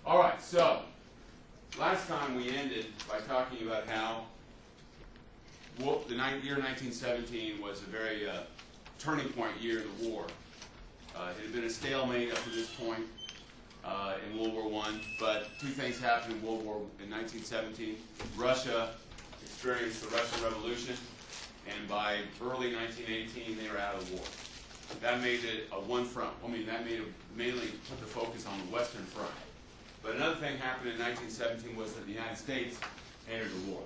All right, so last time we ended by talking about how the year 1917 was a very turning point year in the war. It had been a stalemate up to this point in World War I, but two things happened in World War in 1917. Russia experienced the Russian Revolution, and by early 1918 they were out of the war. That made it a one front. I mean, that made it mainly put the focus on the Western Front. But another thing happened in 1917 was that the United States entered the war.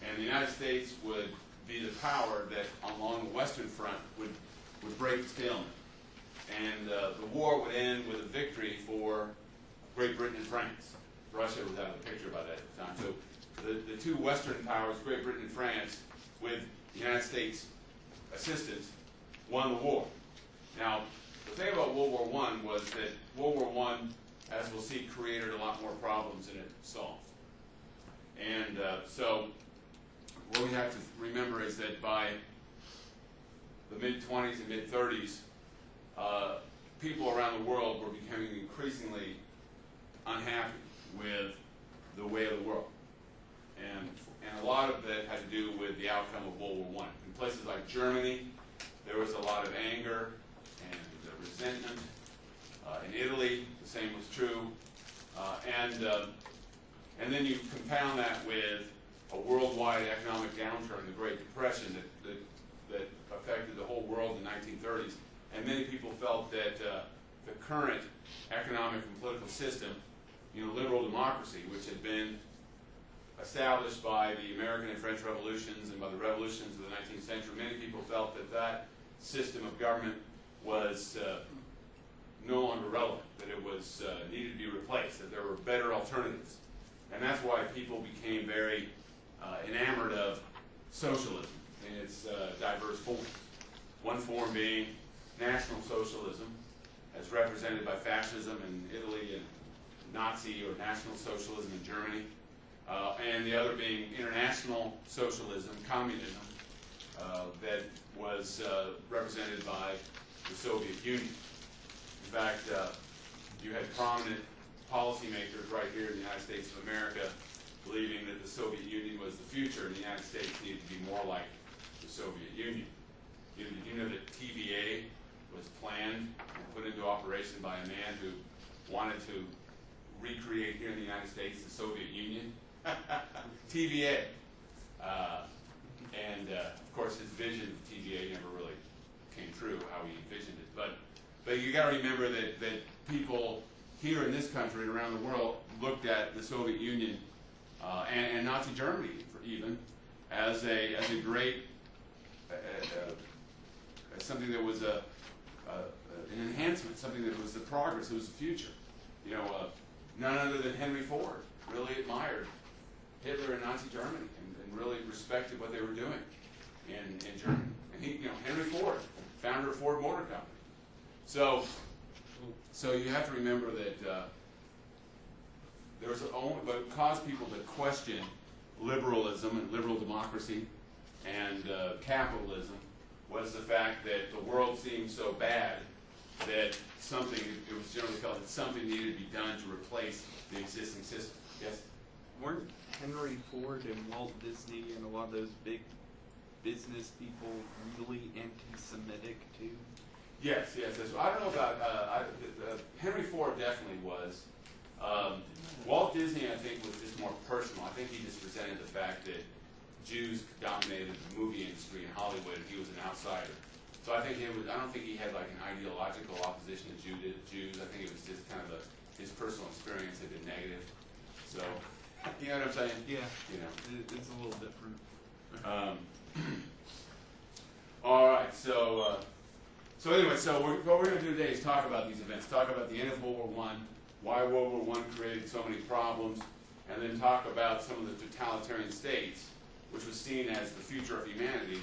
And the United States would be the power that along the Western Front would break the stalemate. And the war would end with a victory for Great Britain and France. Russia was out of the picture by that time. So the two Western powers, Great Britain and France, with the United States assistance, won the war. Now, the thing about World War I was that World War I, as we'll see, created a lot more problems than it solved. And so what we have to remember is that by the mid-20s and mid-30s, people around the world were becoming increasingly unhappy with the way of the world. And a lot of that had to do with the outcome of World War I. In places like Germany, there was a lot of anger and resentment. In Italy, the same was true. And then you compound that with a worldwide economic downturn, the Great Depression, that affected the whole world in the 1930s. And many people felt that the current economic and political system, liberal democracy, which had been established by the American and French revolutions and by the revolutions of the 19th century, many people felt that that system of government was no longer relevant, that it was needed to be replaced, that there were better alternatives. And that's why people became very enamored of socialism in its diverse forms. One form being National Socialism, as represented by fascism in Italy and Nazi or National Socialism in Germany, and the other being International Socialism, Communism, that was represented by the Soviet Union. In fact, you had prominent policymakers right here in the United States of America believing that the Soviet Union was the future and the United States needed to be more like the Soviet Union. Did you know that TVA was planned and put into operation by a man who wanted to recreate here in the United States the Soviet Union? TVA. Of course, his vision of TVA never really came true, how he envisioned it. But you got to remember that people here in this country and around the world looked at the Soviet Union and Nazi Germany even as a great as something that was an enhancement, something that was the progress, it was the future. None other than Henry Ford really admired Hitler and Nazi Germany and really respected what they were doing in Germany. And Henry Ford, founder of Ford Motor Company. So you have to remember that there was what caused people to question liberalism and liberal democracy and capitalism was the fact that the world seemed so bad that it was generally felt that something needed to be done to replace the existing system. Yes? Weren't Henry Ford and Walt Disney and a lot of those big business people really anti-Semitic too? Yes. I don't know about Henry Ford definitely was. Walt Disney, I think, was just more personal. I think he just presented the fact that Jews dominated the movie industry in Hollywood, and he was an outsider. So I think I don't think he had like an ideological opposition to Jews. I think it was just kind of his personal experience had been negative. So, you know what I'm saying? Yeah. It's a little different. All right. So anyway, what we're going to do today is talk about these events. Talk about the end of World War I, why World War I created so many problems, and then talk about some of the totalitarian states, which was seen as the future of humanity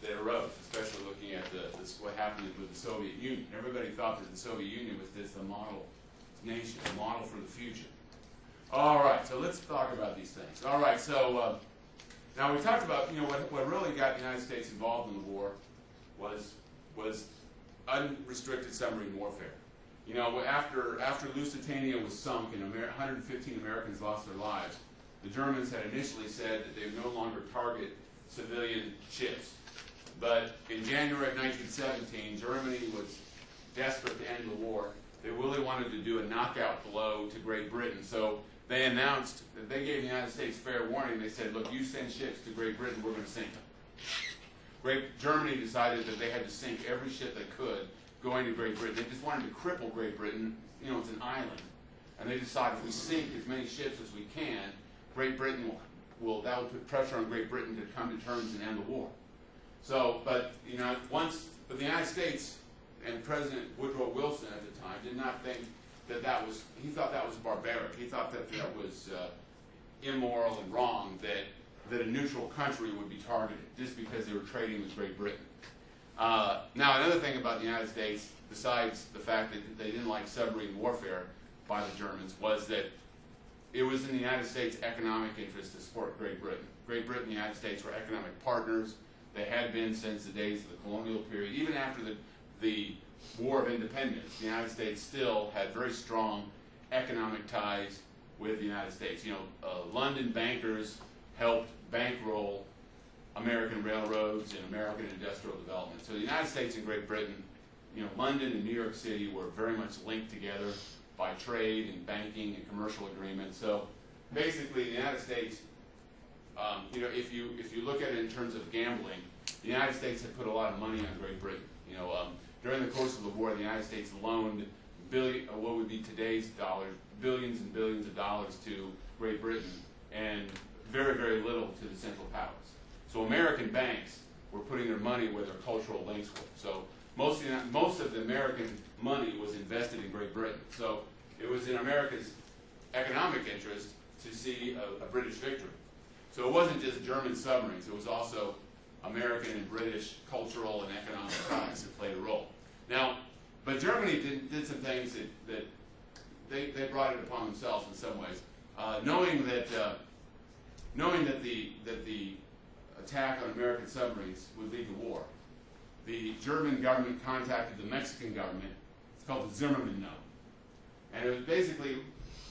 that arose, especially looking at what happened with the Soviet Union. Everybody thought that the Soviet Union was just a model nation, a model for the future. All right, so let's talk about these things. All right, so now we talked about what really got the United States involved in the war was unrestricted submarine warfare. You know, after Lusitania was sunk and 115 Americans lost their lives, the Germans had initially said that they would no longer target civilian ships. But in January of 1917, Germany was desperate to end the war. They really wanted to do a knockout blow to Great Britain. So they announced that they gave the United States fair warning. They said, look, you send ships to Great Britain, we're going to sink them. Germany decided that they had to sink every ship they could going to Great Britain. They just wanted to cripple Great Britain. You know, it's an island. And they decided if we sink as many ships as we can, Great Britain that would put pressure on Great Britain to come to terms and end the war. So, but, you know, but the United States and President Woodrow Wilson at the time did not think he thought that was barbaric. He thought that was immoral and wrong that a neutral country would be targeted just because they were trading with Great Britain. Now, another thing about the United States, besides the fact that they didn't like submarine warfare by the Germans, was that it was in the United States' economic interest to support Great Britain. Great Britain and the United States were economic partners. They had been since the days of the colonial period. Even after the War of Independence, the United States still had very strong economic ties with the United States. You know, London bankers helped bankroll American railroads and American industrial development. So the United States and Great Britain, you know, London and New York City were very much linked together by trade and banking and commercial agreements. So basically, the United States, you know, if you look at it in terms of gambling, the United States had put a lot of money on Great Britain. You know, during the course of the war, the United States loaned what would be today's dollars, billions and billions of dollars to Great Britain, and very, very little to the Central Powers. So American banks were putting their money where their cultural links were. So most of the American money was invested in Great Britain. So it was in America's economic interest to see a British victory. So it wasn't just German submarines. It was also American and British cultural and economic ties that played a role. Now, but Germany did some things that they brought it upon themselves in some ways, knowing that the attack on American submarines would lead to war. The German government contacted the Mexican government. It's called the Zimmermann Note. And it was basically,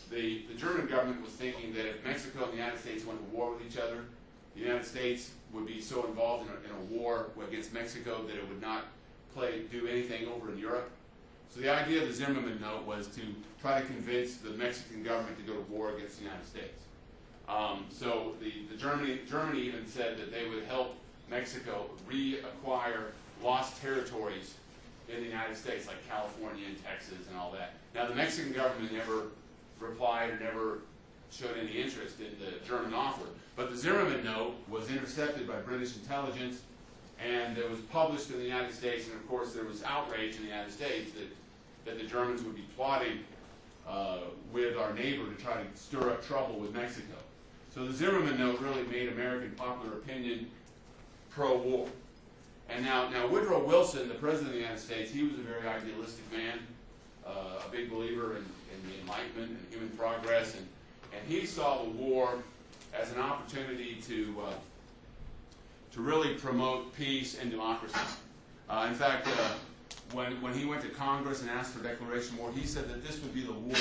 the German government was thinking that if Mexico and the United States went to war with each other, the United States would be so involved in a war against Mexico that it would not do anything over in Europe. So the idea of the Zimmermann Note was to try to convince the Mexican government to go to war against the United States. So Germany even said that they would help Mexico reacquire lost territories in the United States, like California and Texas and all that. Now, the Mexican government never replied or never showed any interest in the German offer. But the Zimmermann Note was intercepted by British intelligence, and it was published in the United States, and of course there was outrage in the United States that the Germans would be plotting with our neighbor to try to stir up trouble with Mexico. So the Zimmermann Note really made American popular opinion pro-war. And now Woodrow Wilson, the President of the United States, he was a very idealistic man, a big believer in the Enlightenment and human progress, and he saw the war as an opportunity to really promote peace and democracy. In fact, when he went to Congress and asked for a declaration of war, he said that this would be the war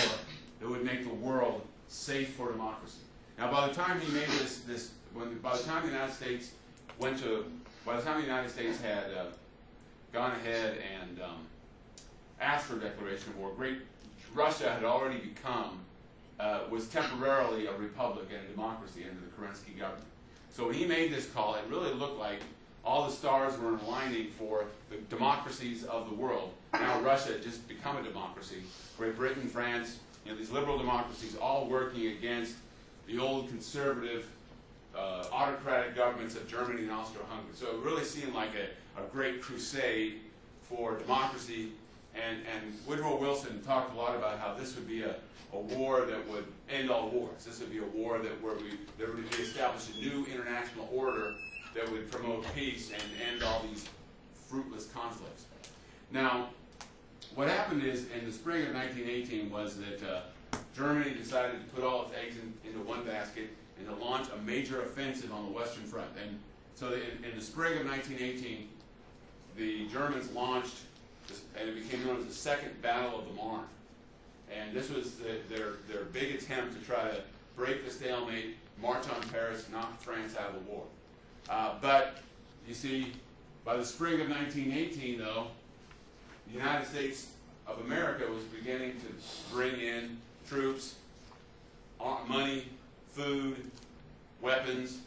that would make the world safe for democracy. Now, by the time he made by the time the United States had gone ahead and asked for a declaration of war, Russia had already become, was temporarily a republic and a democracy under the Kerensky government. So when he made this call, it really looked like all the stars were aligning for the democracies of the world. Now Russia had just become a democracy. Great Britain, France, these liberal democracies all working against the old conservative autocratic governments of Germany and Austro-Hungary. So it really seemed like a great crusade for democracy. And Woodrow Wilson talked a lot about how this would be a war that would end all wars. This would be a war where there would be established a new international order that would promote peace and end all these fruitless conflicts. Now, what happened is, in the spring of 1918, was that Germany decided to put all its eggs into one basket and to launch a major offensive on the Western Front. And so in the spring of 1918, the Germans launched, and it became known as was the Second Battle of the Marne. And this was their big attempt to try to break the stalemate, march on Paris, knock France out of the war. But, you see, by the spring of 1918, though, the United States of America was beginning to bring in troops, money, food, weapons.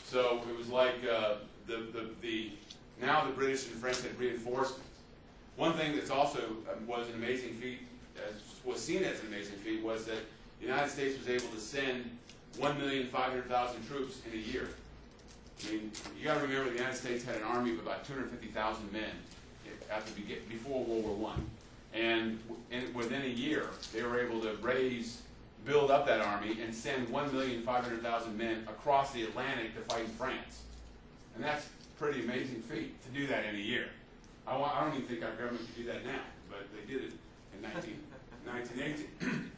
So it was like now the British and French had reinforcements. One thing that's also was an amazing feat, was seen as an amazing feat, was that the United States was able to send 1,500,000 troops in a year. I mean, you got to remember the United States had an army of about 250,000 men before World War I. And within a year, they were able to build up that army and send 1,500,000 men across the Atlantic to fight France. And that's a pretty amazing feat to do that in a year. I don't even think our government could do that now, but they did it in 1918.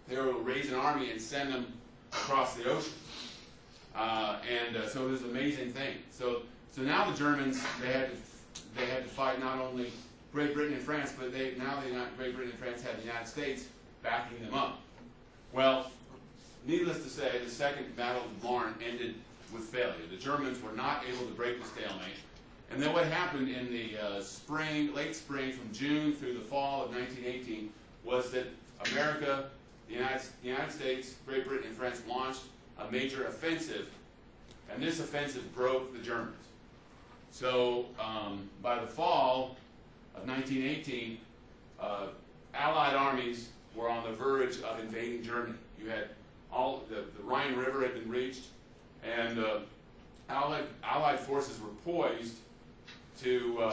They were able to raise an army and send them across the ocean. So it was an amazing thing. So now the Germans, they had to fight not only Great Britain and France, but Great Britain and France had the United States backing them up. Well, needless to say, the Second Battle of the Marne ended with failure. The Germans were not able to break the stalemate. And then what happened in the late spring, from June through the fall of 1918, was that America, the United States, Great Britain, and France launched a major offensive, and this offensive broke the Germans. So by the fall of 1918, Allied armies were on the verge of invading Germany. You had the Rhine River had been reached, and Allied forces were poised to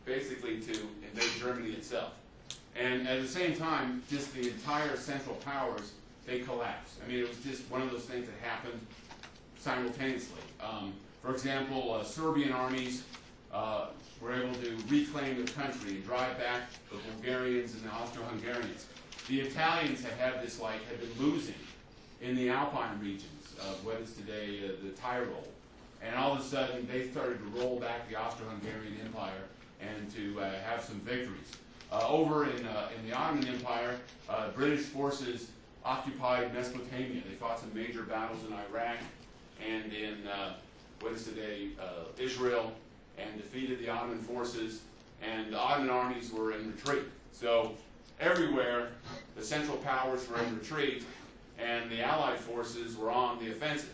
basically to invade Germany itself. And at the same time, just the entire Central Powers, they collapsed. I mean, it was just one of those things that happened simultaneously. For example, Serbian armies were able to reclaim the country and drive back the Bulgarians and the Austro-Hungarians. The Italians had been losing in the Alpine regions of what is today the Tyrol. And all of a sudden, they started to roll back the Austro-Hungarian Empire and to have some victories. Over in the Ottoman Empire, British forces occupied Mesopotamia. They fought some major battles in Iraq and in what is today Israel, and defeated the Ottoman forces, and the Ottoman armies were in retreat. So everywhere, the Central Powers were in retreat, and the Allied forces were on the offensive.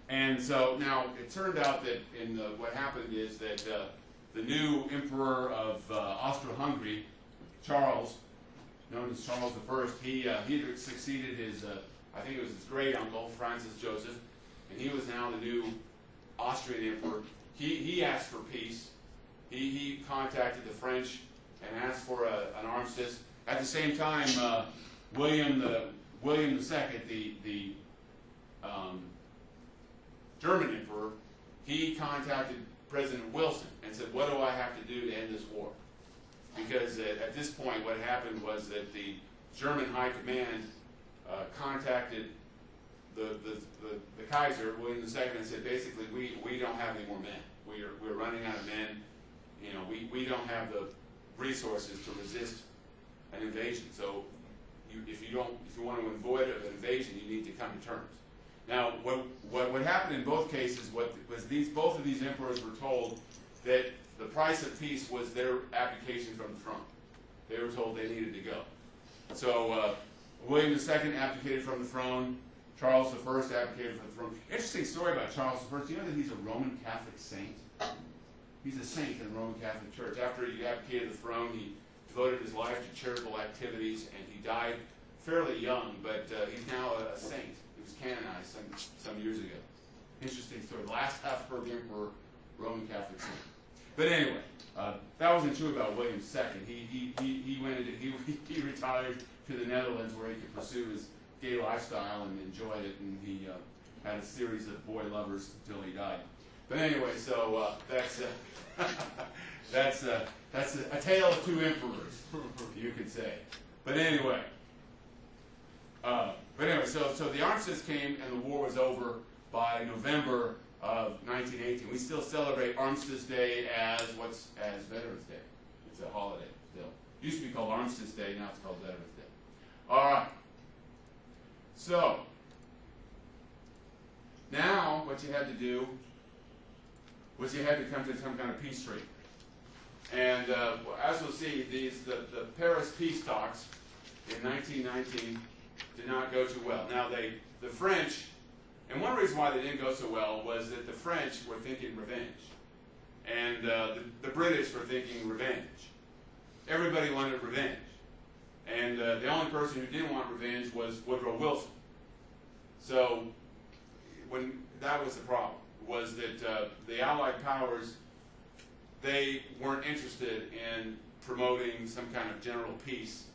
And so now it turned out that what happened is that the new emperor of Austro-Hungary, Charles, known as Charles I, he had succeeded his, I think it was his great uncle, Francis Joseph, and he was now the new Austrian emperor. He asked for peace. He contacted the French and asked for an armistice. At the same time, William II, the German emperor, he contacted President Wilson and said, "What do I have to do to end this war?" Because at this point, what happened was that the German High Command contacted the Kaiser, William II, and said, basically, we don't have any more men. We're running out of men. You know, we don't have the resources to resist an invasion. So if you want to avoid an invasion, you need to come to terms. Now, what happened in both cases was both of these emperors were told that the price of peace was their abdication from the throne. They were told they needed to go. So William II abdicated from the throne. Charles I abdicated from the throne. Interesting story about Charles I. Do you know that he's a Roman Catholic saint? He's a saint in the Roman Catholic Church. After he abdicated the throne, he devoted his life to charitable activities, and he died fairly young, but he's now a saint. He was canonized some years ago. Interesting story. The last half-birth emperor, Roman Catholic saint. But anyway, that wasn't true about William II. He retired to the Netherlands where he could pursue his gay lifestyle and enjoyed it, and he had a series of boy lovers until he died. But anyway, so that's a tale of two emperors, you could say. But anyway, so the armistice came and the war was over by November of 1918. We still celebrate Armistice Day as Veterans Day. It's a holiday still. Used to be called Armistice Day, now it's called Veterans Day. All right. So, now what you had to do was you had to come to some kind of peace treaty. And as we'll see, the Paris peace talks in 1919 did not go too well. Now, the French, and one reason why they didn't go so well was that the French were thinking revenge. And the British were thinking revenge. Everybody wanted revenge. And the only person who didn't want revenge was Woodrow Wilson. So that was the problem, was that the Allied powers, they weren't interested in promoting some kind of general peace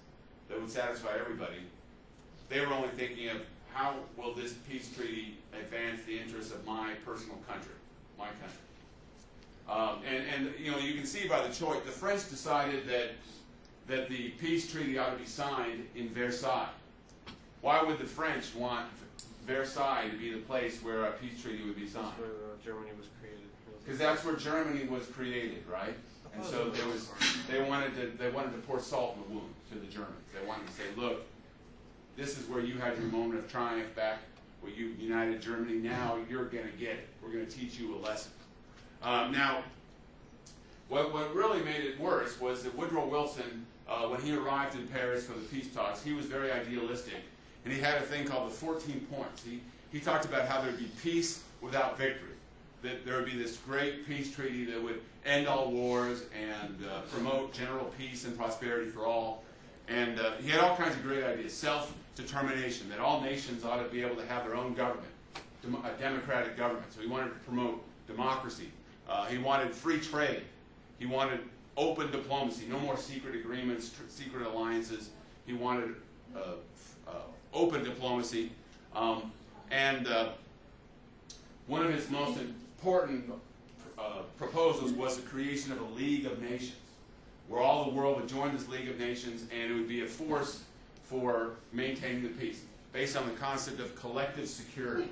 that would satisfy everybody. They were only thinking of how will this peace treaty advance the interests of my personal country, my country. And you know, you can see by the choice, the French decided that the peace treaty ought to be signed in Versailles. Why would the French want Versailles to be the place where a peace treaty would be signed? That's where Germany was created. Because that's where Germany was created, right? And so they wanted to pour salt in the wound to the Germans. They wanted to say, look, this is where you had your moment of triumph back, where you united Germany. Now you're going to get it. We're going to teach you a lesson. Now, what really made it worse was that Woodrow Wilson, when he arrived in Paris for the peace talks, he was very idealistic. And he had a thing called the 14 points. He talked about how there would be peace without victory. That there would be this great peace treaty that would end all wars and promote general peace and prosperity for all. And he had all kinds of great ideas. Self-determination, that all nations ought to be able to have their own government, a democratic government. So he wanted to promote democracy. He wanted free trade. He wanted open diplomacy, no more secret agreements, secret alliances. He wanted open diplomacy. And one of his most important proposals was the creation of a League of Nations, where all the world would join this League of Nations, and it would be a force for maintaining the peace, based on the concept of collective security.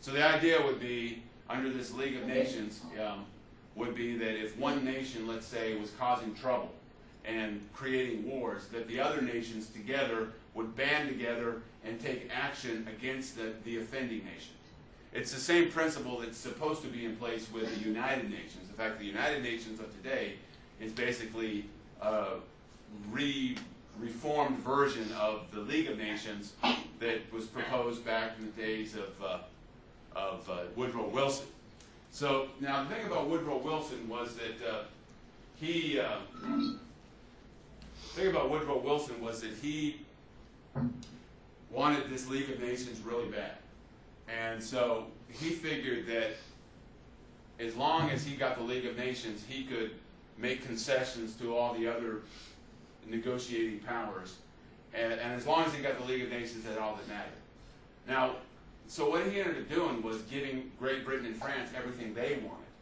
So the idea would be, under this League of Nations, would be that if one nation, let's say, was causing trouble and creating wars, that the other nations together would band together and take action against the offending nation. It's the same principle that's supposed to be in place with the United Nations. In fact, the United Nations of today is basically a reformed version of the League of Nations that was proposed back in the days of Woodrow Wilson. So now the thing about Woodrow Wilson was that he wanted this League of Nations really bad. And so he figured that as long as he got the League of Nations, he could make concessions to all the other negotiating powers. And as long as he got the League of Nations, that's all that mattered. Now, so what he ended up doing was giving Great Britain and France everything they wanted,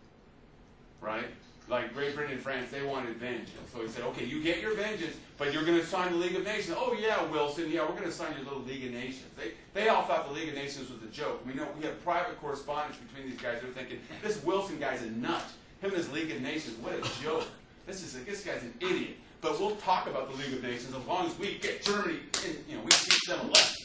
right? Like Great Britain and France, they wanted vengeance. So he said, okay, you get your vengeance, but you're going to sign the League of Nations. Oh yeah, Wilson, yeah, we're going to sign your little League of Nations. They all thought the League of Nations was a joke. We had private correspondence between these guys who were thinking, this Wilson guy's a nut. Him and his League of Nations, what a joke. This guy's an idiot. But we'll talk about the League of Nations as long as we get Germany, we teach them a lesson.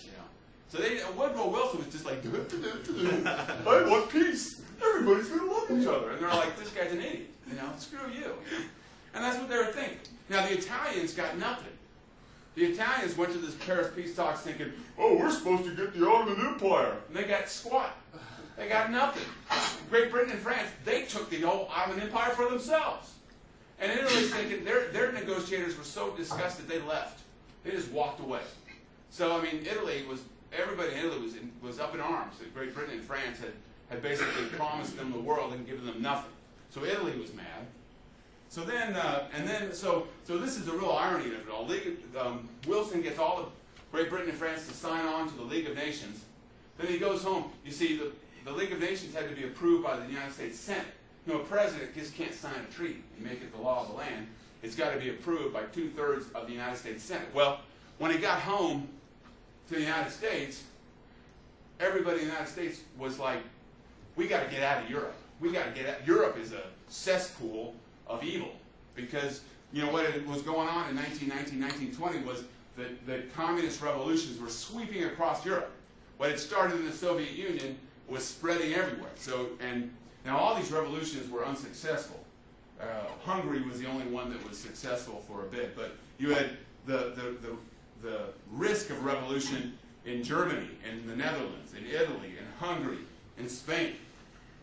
So Woodrow Wilson was just like, I want peace. Everybody's going to love each other. And they're like, this guy's an idiot. Screw you. And that's what they were thinking. Now, the Italians got nothing. The Italians went to this Paris peace talks thinking, oh, we're supposed to get the Ottoman Empire. And they got squat. They got nothing. Great Britain and France, they took the whole Ottoman Empire for themselves. And Italy's thinking, their negotiators were so disgusted, they left. They just walked away. So, I mean, everybody in Italy was up in arms that Great Britain and France had basically promised them the world and given them nothing. So Italy was mad. So then, so this is the real irony of it all. Wilson gets all of Great Britain and France to sign on to the League of Nations. Then he goes home. You see, the League of Nations had to be approved by the United States Senate. A president just can't sign a treaty and make it the law of the land. It's got to be approved by 2/3 of the United States Senate. Well, when he got home to the United States, everybody in the United States was like, we got to get out of Europe. We got to get out. Europe is a cesspool of evil because you know, what was going on in 1919, 1920 was that the communist revolutions were sweeping across Europe. What had started in the Soviet Union was spreading everywhere. So, and now all these revolutions were unsuccessful. Hungary was the only one that was successful for a bit, but you had the risk of revolution in Germany, in the Netherlands, in Italy, in Hungary, in Spain.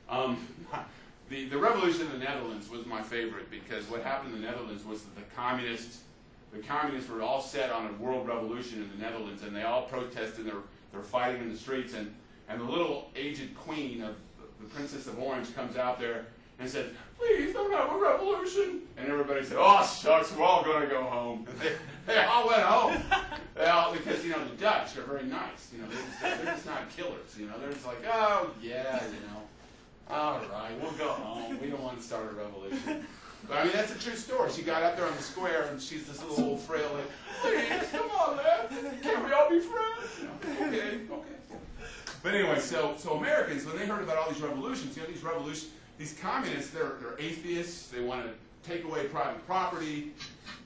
The revolution in the Netherlands was my favorite because what happened in the Netherlands was that the communists were all set on a world revolution in the Netherlands, and they all protested. They're fighting in the streets, and the little aged queen of the Princess of Orange comes out there and said, "Please don't have a revolution." And everybody said, "Oh shucks, we're all going to go home." And they all went home. Because you know the Dutch are very nice. You know they're just not killers. You know they're just like, "Oh yeah, you know, all right, we'll go home. We don't want to start a revolution." But I mean that's a true story. She got up there on the square and she's this little old frail like, "Please, come on, man. Can't we all be friends?" You know, okay. But anyway, so Americans, when they heard about all these revolutions, you know, these communists, they're atheists. They want to take away private property.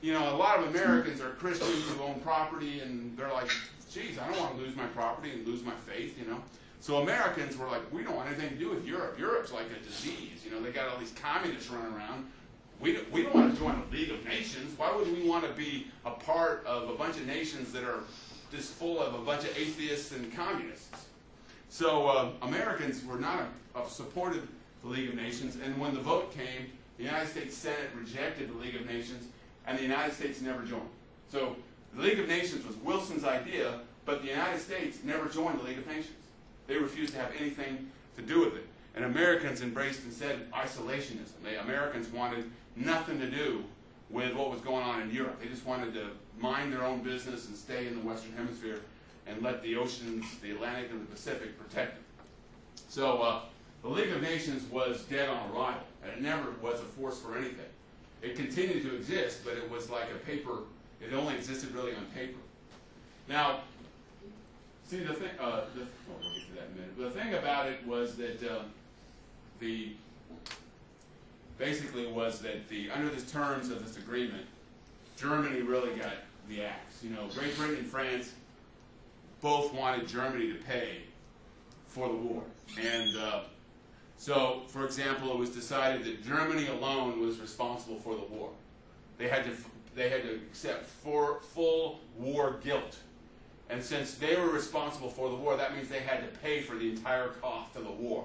You know, a lot of Americans are Christians who own property, and they're like, "Geez, I don't want to lose my property and lose my faith." You know, so Americans were like, "We don't want anything to do with Europe. Europe's like a disease. You know, they got all these communists running around. We don't want to join a League of Nations. Why would we want to be a part of a bunch of nations that are just full of a bunch of atheists and communists?" So Americans were not supported the League of Nations, and when the vote came, the United States Senate rejected the League of Nations, and the United States never joined. So the League of Nations was Wilson's idea, but the United States never joined the League of Nations. They refused to have anything to do with it. And Americans embraced and said isolationism. Americans wanted nothing to do with what was going on in Europe. They just wanted to mind their own business and stay in the Western Hemisphere and let the oceans, the Atlantic and the Pacific, protect them. So the League of Nations was dead on arrival, and it never was a force for anything. It continued to exist, but it was like a paper. It only existed really on paper. Now, see the thing. We'll get to that in a minute. The thing about it was that under the terms of this agreement, Germany really got the axe. You know, Great Britain and France both wanted Germany to pay for the war, and so, for example, it was decided that Germany alone was responsible for the war. They had to accept full war guilt, and since they were responsible for the war, that means they had to pay for the entire cost of the war.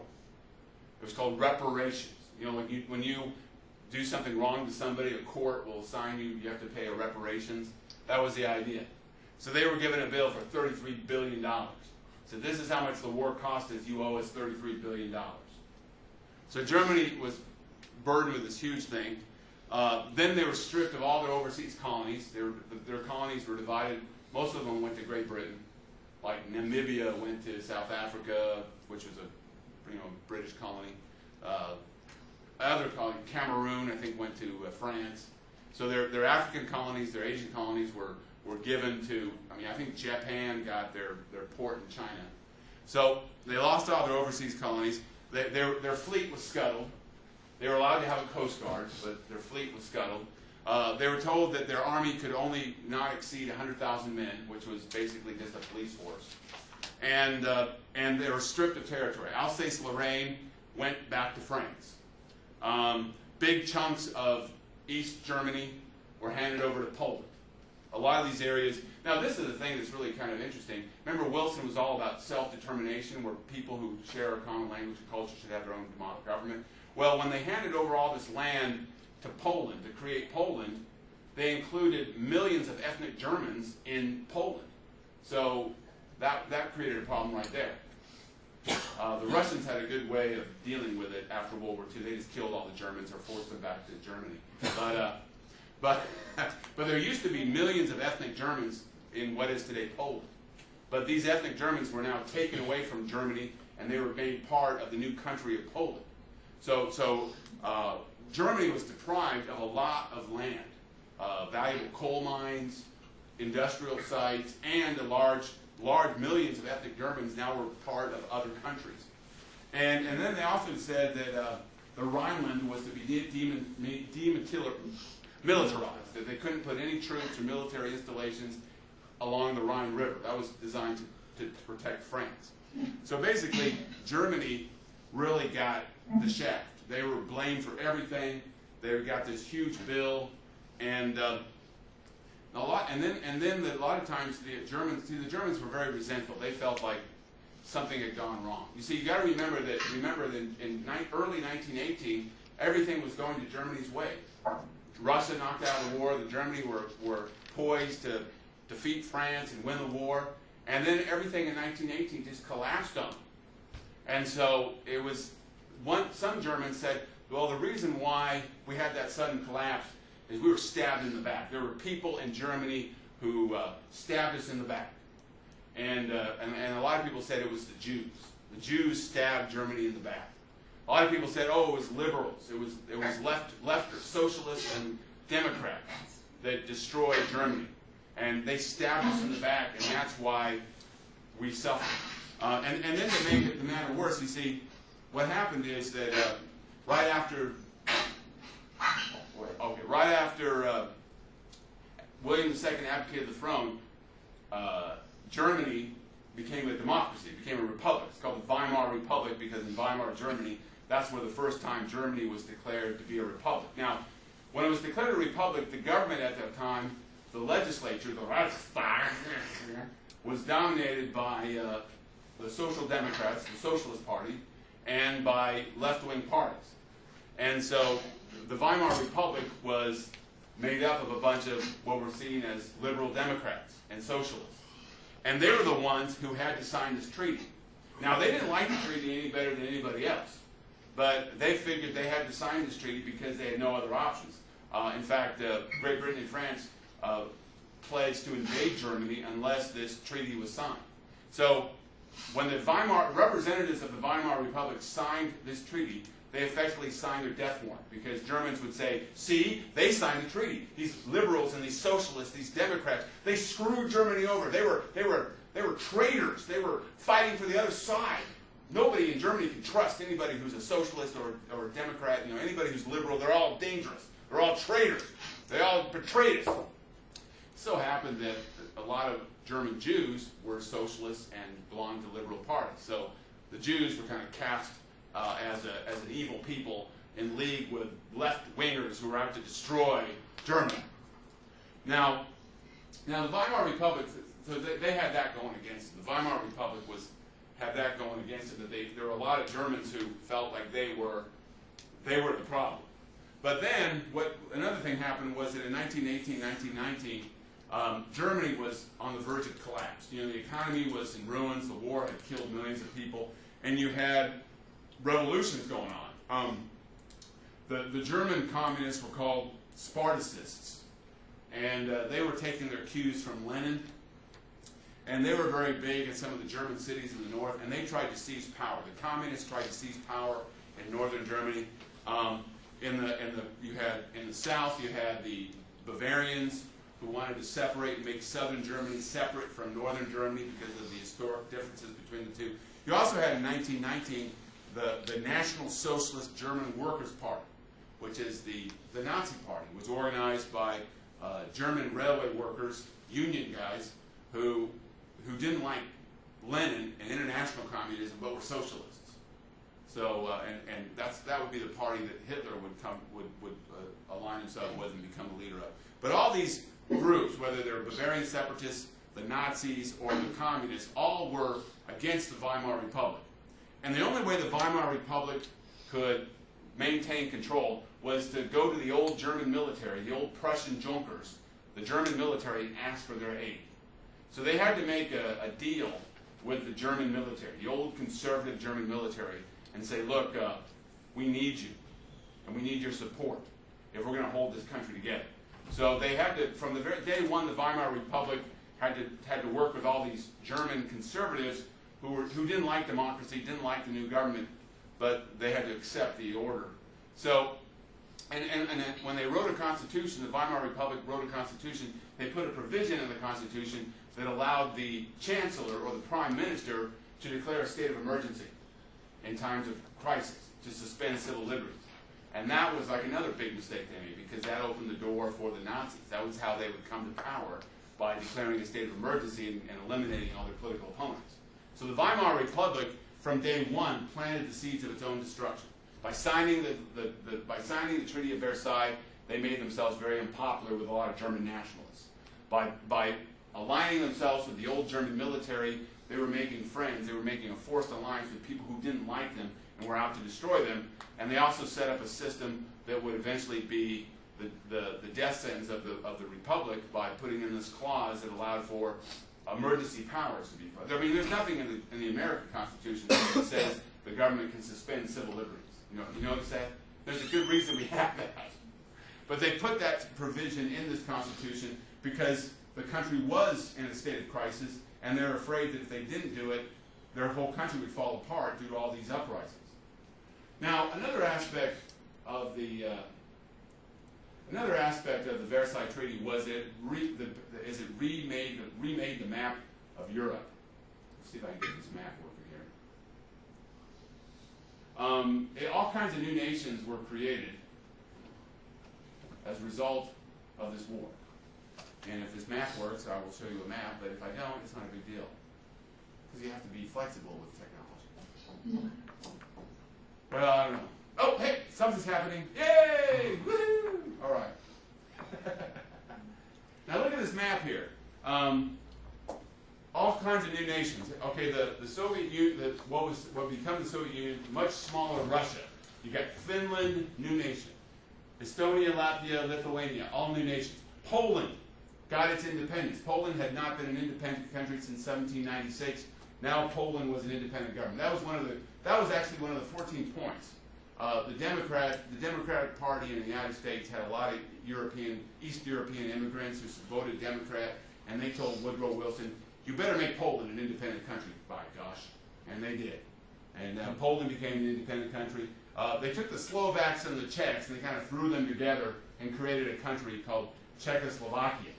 It was called reparations. You know, when you do something wrong to somebody, a court will assign you have to pay a reparations. That was the idea. So they were given a bill for $33 billion. So this is how much the war cost us. You owe us $33 billion. So Germany was burdened with this huge thing. Then they were stripped of all their overseas colonies. Their colonies were divided. Most of them went to Great Britain. Like Namibia went to South Africa, which was a British colony. Other colonies, Cameroon, I think, went to France. So their African colonies, their Asian colonies were given to, I think Japan got their port in China. So they lost all their overseas colonies. Their fleet was scuttled. They were allowed to have a coast guard, but their fleet was scuttled. They were told that their army could only not exceed 100,000 men, which was basically just a police force. And they were stripped of territory. Alsace-Lorraine went back to France. Big chunks of East Germany were handed over to Poland. A lot of these areas. Now, this is the thing that's really kind of interesting. Remember, Wilson was all about self-determination, where people who share a common language and culture should have their own government. Well, when they handed over all this land to Poland, to create Poland, they included millions of ethnic Germans in Poland. So that created a problem right there. The Russians had a good way of dealing with it after World War II. They just killed all the Germans or forced them back to Germany. But there used to be millions of ethnic Germans in what is today Poland. But these ethnic Germans were now taken away from Germany, and they were made part of the new country of Poland. So Germany was deprived of a lot of land, valuable coal mines, industrial sites, and large millions of ethnic Germans now were part of other countries. And then they also said that the Rhineland was to be militarized. that they couldn't put any troops or military installations along the Rhine River. That was designed to protect France. So basically, Germany really got the shaft. They were blamed for everything. They got this huge bill, and a lot of times the Germans were very resentful. They felt like something had gone wrong. You see, you got to remember that in early 1918, everything was going to Germany's way. Russia knocked out the war. The Germany were poised to defeat France and win the war. And then everything in 1918 just collapsed on them. And so it was, some Germans said, well, the reason why we had that sudden collapse is we were stabbed in the back. There were people in Germany who stabbed us in the back. And a lot of people said it was the Jews. The Jews stabbed Germany in the back. A lot of people said, oh, it was liberals. It was lefters, socialists, and Democrats that destroyed Germany. And they stabbed us in the back, and that's why we suffered. And then to make the matter worse, you see, what happened is that right after William II abdicated the throne, Germany became a democracy, became a republic. It's called the Weimar Republic because in Weimar, Germany, that's where the first time Germany was declared to be a republic. Now, when it was declared a republic, the government at that time, the legislature, the Reichstag, was dominated by the Social Democrats, the Socialist Party, and by left-wing parties. And so the Weimar Republic was made up of a bunch of what were seen as liberal Democrats and socialists. And they were the ones who had to sign this treaty. Now, they didn't like the treaty any better than anybody else, but they figured they had to sign this treaty because they had no other options. In fact, Great Britain and France pledged to invade Germany unless this treaty was signed. So when the representatives of the Weimar Republic signed this treaty, they effectively signed their death warrant because Germans would say, see, they signed the treaty. These liberals and these socialists, these Democrats, they screwed Germany over. They were traitors. They were fighting for the other side. Nobody in Germany can trust anybody who's a socialist or a Democrat. You know, anybody who's liberal, they're all dangerous. They're all traitors. They all betrayed us. It so happened that a lot of German Jews were socialists and belonged to liberal parties. So the Jews were kind of cast as an evil people in league with left-wingers who were out to destroy Germany. Now the Weimar Republic, so they had that going against them. The Weimar Republic had that going against it. That there were a lot of Germans who felt like they were the problem. But then another thing happened was that in 1918, 1919, Germany was on the verge of collapse. You know, the economy was in ruins. The war had killed millions of people, and you had revolutions going on. The German communists were called Spartacists, and they were taking their cues from Lenin, and they were very big in some of the German cities in the north, and they tried to seize power. The communists tried to seize power in northern Germany. In the south, you had the Bavarians who wanted to separate and make southern Germany separate from northern Germany because of the historic differences between the two. You also had in 1919 the National Socialist German Workers' Party, which is the Nazi Party, was organized by German railway workers, union guys, who didn't like Lenin and international communism, but were socialists. So, and that would be the party that Hitler would align himself with and become the leader of. But all these groups, whether they're Bavarian separatists, the Nazis, or the communists, all were against the Weimar Republic. And the only way the Weimar Republic could maintain control was to go to the old German military, the old Prussian Junkers, the German military, and ask for their aid. So they had to make a deal with the German military, the old conservative German military, and say, look, we need you, and we need your support if we're going to hold this country together. So they had to, from the very day one, the Weimar Republic had to work with all these German conservatives who didn't like democracy, didn't like the new government, but they had to accept the order. So, and when they wrote a constitution, the Weimar Republic wrote a constitution, they put a provision in the constitution that allowed the chancellor or the prime minister to declare a state of emergency in times of crisis, to suspend civil liberties. And that was like another big mistake they made, because that opened the door for the Nazis. That was how they would come to power, by declaring a state of emergency and eliminating all their political opponents. So the Weimar Republic, from day one, planted the seeds of its own destruction. By signing the Treaty of Versailles, they made themselves very unpopular with a lot of German nationalists. By aligning themselves with the old German military, they were making friends. They were making a forced alliance with people who didn't like them and were out to destroy them. And they also set up a system that would eventually be the death sentence of the Republic, by putting in this clause that allowed for emergency powers to be put. I mean, there's nothing in the American Constitution that says the government can suspend civil liberties. You notice that? There's a good reason we have that. But they put that provision in this Constitution because the country was in a state of crisis, and they're afraid that if they didn't do it, their whole country would fall apart due to all these uprisings. Now, another aspect of the Versailles Treaty was it remade the map of Europe. Let's see if I can get this map working here. All kinds of new nations were created as a result of this war. And if this map works, I will show you a map, but if I don't, it's not a big deal. Because you have to be flexible with technology. Well, I don't know. Oh, hey, something's happening. Yay! Woohoo! All right. Now look at this map here. All kinds of new nations. Okay, the Soviet Union, what became the Soviet Union, much smaller Russia. You got Finland, new nation. Estonia, Latvia, Lithuania, all new nations. Poland got its independence. Poland had not been an independent country since 1796. Now Poland was an independent government. That was actually one of the 14 points. The Democratic Party in the United States had a lot of East European immigrants who voted Democrat, and they told Woodrow Wilson, "You better make Poland an independent country, by gosh," and they did. And Poland became an independent country. They took the Slovaks and the Czechs and they kind of threw them together and created a country called Czechoslovakia.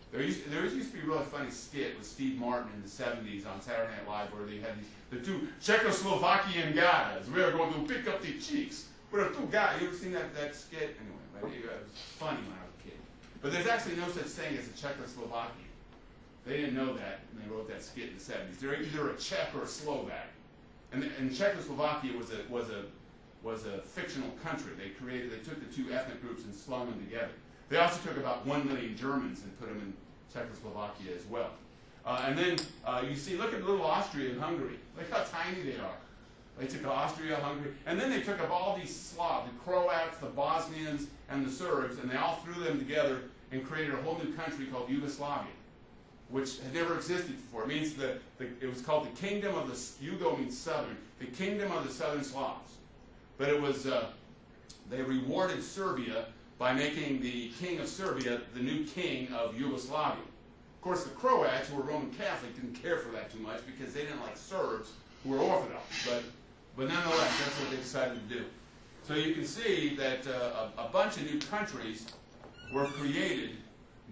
There used to be a really funny skit with Steve Martin in the 70s on Saturday Night Live where they had the two Czechoslovakian guys. We are going to pick up the cheeks. We're two guys. You ever seen that skit? Anyway, it was funny when I was a kid. But there's actually no such thing as a Czechoslovakia. They didn't know that when they wrote that skit in the 70s. They're either a Czech or a Slovak. And Czechoslovakia was a fictional country. They took the two ethnic groups and slung them together. They also took about 1 million Germans and put them in Czechoslovakia as well. And then you see, look at little Austria and Hungary. Look how tiny they are. They took Austria, Hungary, and then they took up all these Slavs, the Croats, the Bosnians, and the Serbs, and they all threw them together and created a whole new country called Yugoslavia, which had never existed before. It means it was called the Kingdom of the Yugo means southern, the Kingdom of the Southern Slavs. But it was they rewarded Serbia by making the king of Serbia the new king of Yugoslavia. Of course, the Croats, who were Roman Catholic, didn't care for that too much because they didn't like Serbs who were Orthodox. But nonetheless, that's what they decided to do. So you can see that a bunch of new countries were created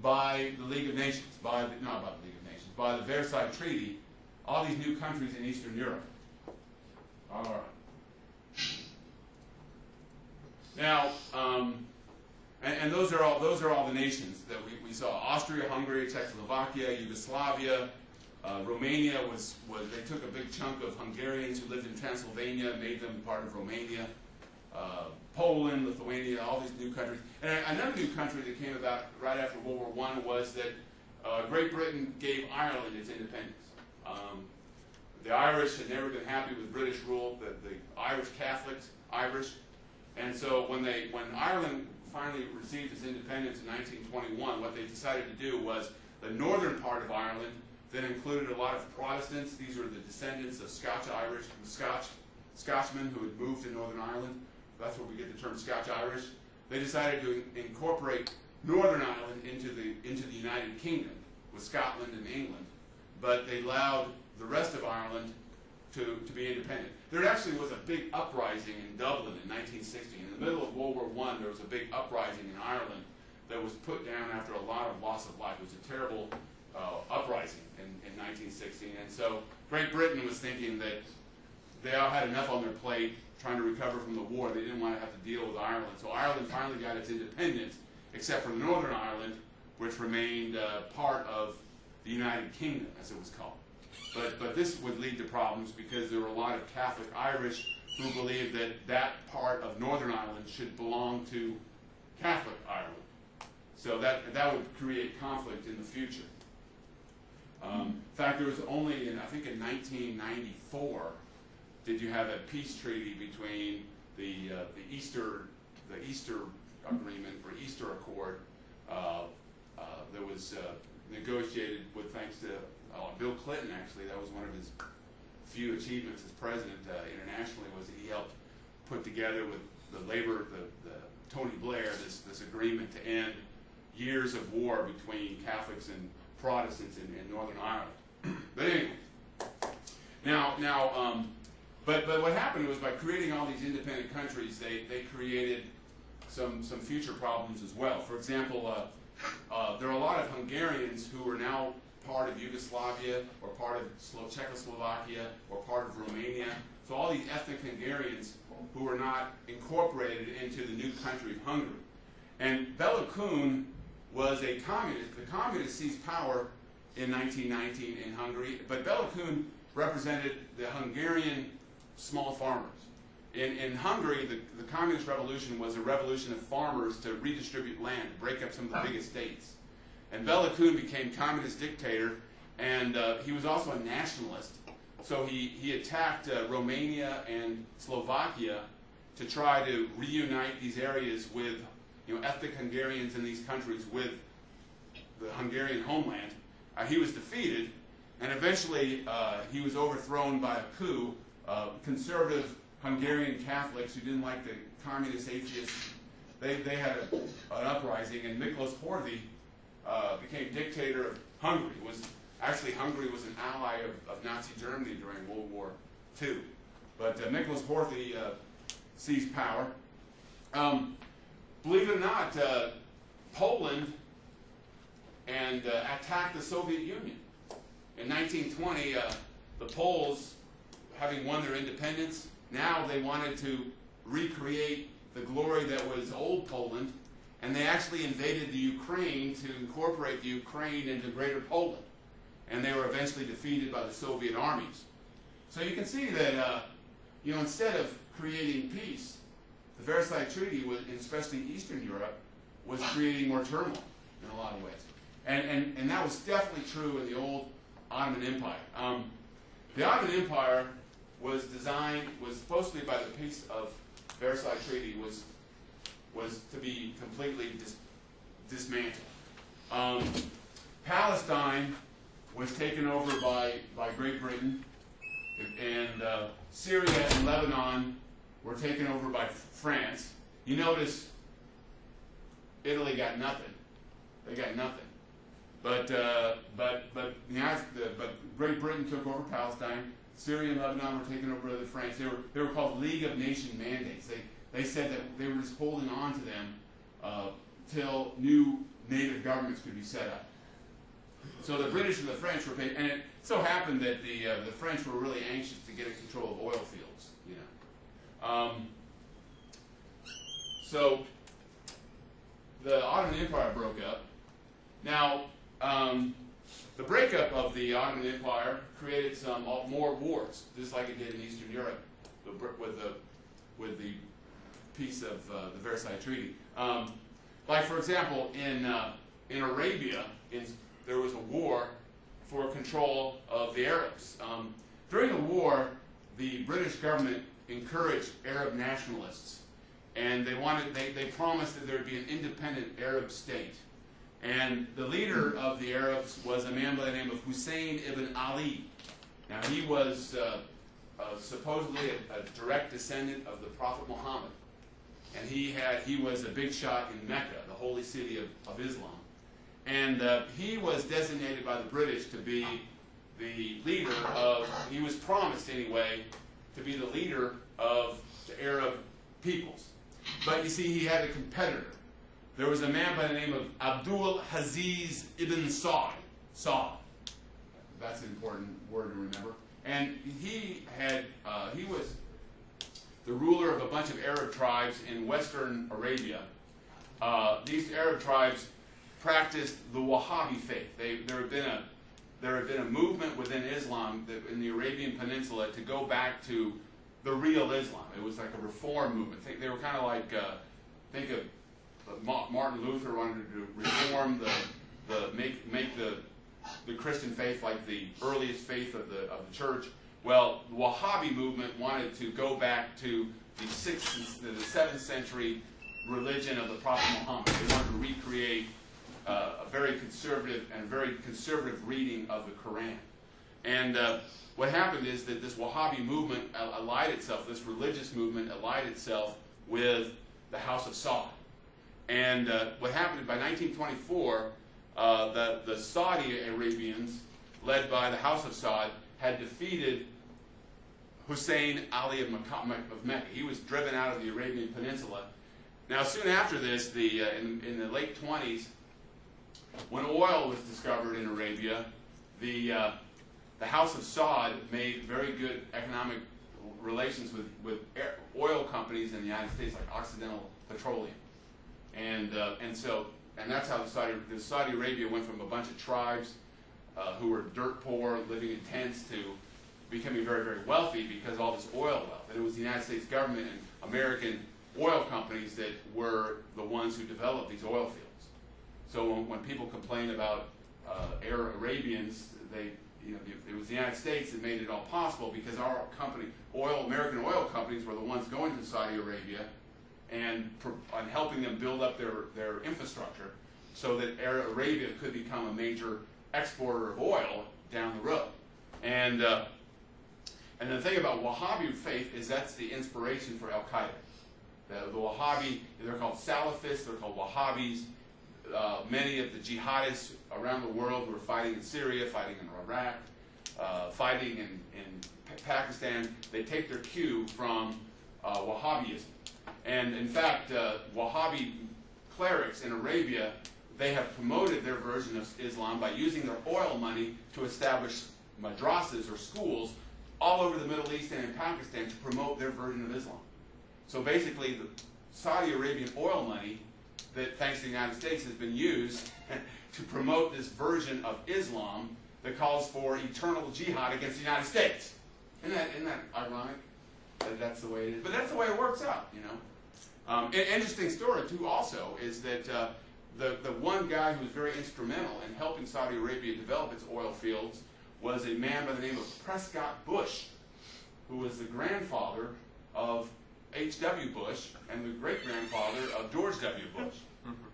by the League of Nations, by the Versailles Treaty, all these new countries in Eastern Europe. All right. Now, and those are all the nations that we saw: Austria, Hungary, Czechoslovakia, Yugoslavia, Romania they took a big chunk of Hungarians who lived in Transylvania, made them part of Romania. Poland, Lithuania, all these new countries. And another new country that came about right after World War I was that Great Britain gave Ireland its independence. The Irish had never been happy with British rule, the Irish Catholics, and so when Ireland finally received its independence in 1921, what they decided to do was the northern part of Ireland that included a lot of Protestants. These are the descendants of Scotch-Irish, Scotchmen who had moved to Northern Ireland. That's where we get the term Scotch-Irish. They decided to incorporate Northern Ireland into the United Kingdom with Scotland and England, but they allowed the rest of Ireland to be independent. There actually was a big uprising in Dublin in 1960. In the middle of World War I, there was a big uprising in Ireland that was put down after a lot of loss of life. It was a terrible uprising in 1960. And so Great Britain was thinking that they all had enough on their plate trying to recover from the war. They didn't want to have to deal with Ireland. So Ireland finally got its independence, except for Northern Ireland, which remained part of the United Kingdom, as it was called. But this would lead to problems because there were a lot of Catholic Irish who believed that that part of Northern Ireland should belong to Catholic Ireland. So that would create conflict in the future. In fact, there was only, I think in 1994, did you have a peace treaty between the Easter Agreement or Easter Accord that was negotiated with, thanks to Bill Clinton. Actually, that was one of his few achievements as president internationally, was that he helped put together with the Labor, the Tony Blair, this agreement to end years of war between Catholics and Protestants in Northern Ireland. But anyway, but what happened was, by creating all these independent countries, they created some future problems as well. For example, there are a lot of Hungarians who are now part of Yugoslavia, or part of Czechoslovakia, or part of Romania. So all these ethnic Hungarians who are not incorporated into the new country of Hungary. And Bela Kun was a communist. The communists seized power in 1919 in Hungary, but Bela Kun represented the Hungarian small farmers. In Hungary, the communist revolution was a revolution of farmers to redistribute land, to break up some of the big estates. And Bela Kun became communist dictator, and he was also a nationalist. So he attacked Romania and Slovakia to try to reunite these areas with, ethnic Hungarians in these countries with the Hungarian homeland. He was defeated, and eventually he was overthrown by a coup. Conservative Hungarian Catholics who didn't like the communist atheists, they had an uprising, and Miklos Horthy became dictator of Hungary. Hungary was an ally of Nazi Germany during World War II. But Miklos Horthy seized power. Believe it or not, Poland attacked the Soviet Union. In 1920, the Poles, having won their independence, now they wanted to recreate the glory that was old Poland, and they actually invaded the Ukraine to incorporate the Ukraine into Greater Poland. And they were eventually defeated by the Soviet armies. So you can see that, instead of creating peace, the Versailles Treaty, especially in Eastern Europe, was creating more turmoil in a lot of ways. And that was definitely true in the old Ottoman Empire. The Ottoman Empire was supposed to be, by the Peace of Versailles Treaty, was to be completely dismantled. Palestine was taken over by Great Britain, and Syria and Lebanon were taken over by France. You notice Italy got nothing. They got nothing. But Great Britain took over Palestine. Syria and Lebanon were taken over by France. They were called League of Nation mandates. They said that they were just holding on to them till new native governments could be set up. So the British and the French were paid, and it so happened that the French were really anxious to get in control of oil fields. So the Ottoman Empire broke up. Now, the breakup of the Ottoman Empire created some more wars, just like it did in Eastern Europe with the peace of the Versailles Treaty. Like, for example, in Arabia, there was a war for control of the Arabs. During the war, the British government encouraged Arab nationalists, and they promised that there would be an independent Arab state. And the leader of the Arabs was a man by the name of Hussein ibn Ali. Now, he was supposedly a direct descendant of the Prophet Muhammad, and he was a big shot in Mecca, the holy city of Islam. And he was designated by the British to be the leader he was promised anyway, to be the leader of the Arab peoples. But you see, he had a competitor. There was a man by the name of Abdul Aziz ibn Saud. Saud. That's an important word to remember. And he the ruler of a bunch of Arab tribes in western Arabia. These Arab tribes practiced the Wahhabi faith. There had been a movement within Islam in the Arabian Peninsula to go back to the real Islam. It was like a reform movement. They were kind of like, think of Martin Luther wanted to reform make the Christian faith like the earliest faith of the church. Well, the Wahhabi movement wanted to go back to the 7th century religion of the Prophet Muhammad. They wanted to recreate a very conservative reading of the Quran. And what happened is that this Wahhabi movement this religious movement allied itself with the House of Saud. And what happened by 1924, the Saudi Arabians, led by the House of Saud, had defeated Hussein Ali of Mecca. He was driven out of the Arabian Peninsula. Now, soon after this, in the late 20s, when oil was discovered in Arabia, the House of Saud made very good economic relations with oil companies in the United States, like Occidental Petroleum, and that's how the Saudi Arabia went from a bunch of tribes who were dirt poor, living in tents, to becoming very, very wealthy because of all this oil wealth. And it was the United States government and American oil companies that were the ones who developed these oil fields. So when people complain about Arab Arabians, it was the United States that made it all possible, because our American oil companies were the ones going to Saudi Arabia and helping them build up their infrastructure so that Arabia could become a major exporter of oil down the road. And the thing about Wahhabi faith is that's the inspiration for Al-Qaeda. The Wahhabi, they're called Salafists, they're called Wahhabis. Many of the jihadists around the world who are fighting in Syria, fighting in Iraq, fighting in Pakistan, they take their cue from Wahhabism. And in fact, Wahhabi clerics in Arabia, they have promoted their version of Islam by using their oil money to establish madrasas or schools all over the Middle East and in Pakistan to promote their version of Islam. So basically, the Saudi Arabian oil money that, thanks to the United States, has been used to promote this version of Islam that calls for eternal jihad against the United States. Isn't that ironic? That's the way it is. But that's the way it works out, you know. An interesting story, too, also, is that the one guy who was very instrumental in helping Saudi Arabia develop its oil fields was a man by the name of Prescott Bush, who was the grandfather of H.W. Bush and the great-grandfather of George W. Bush.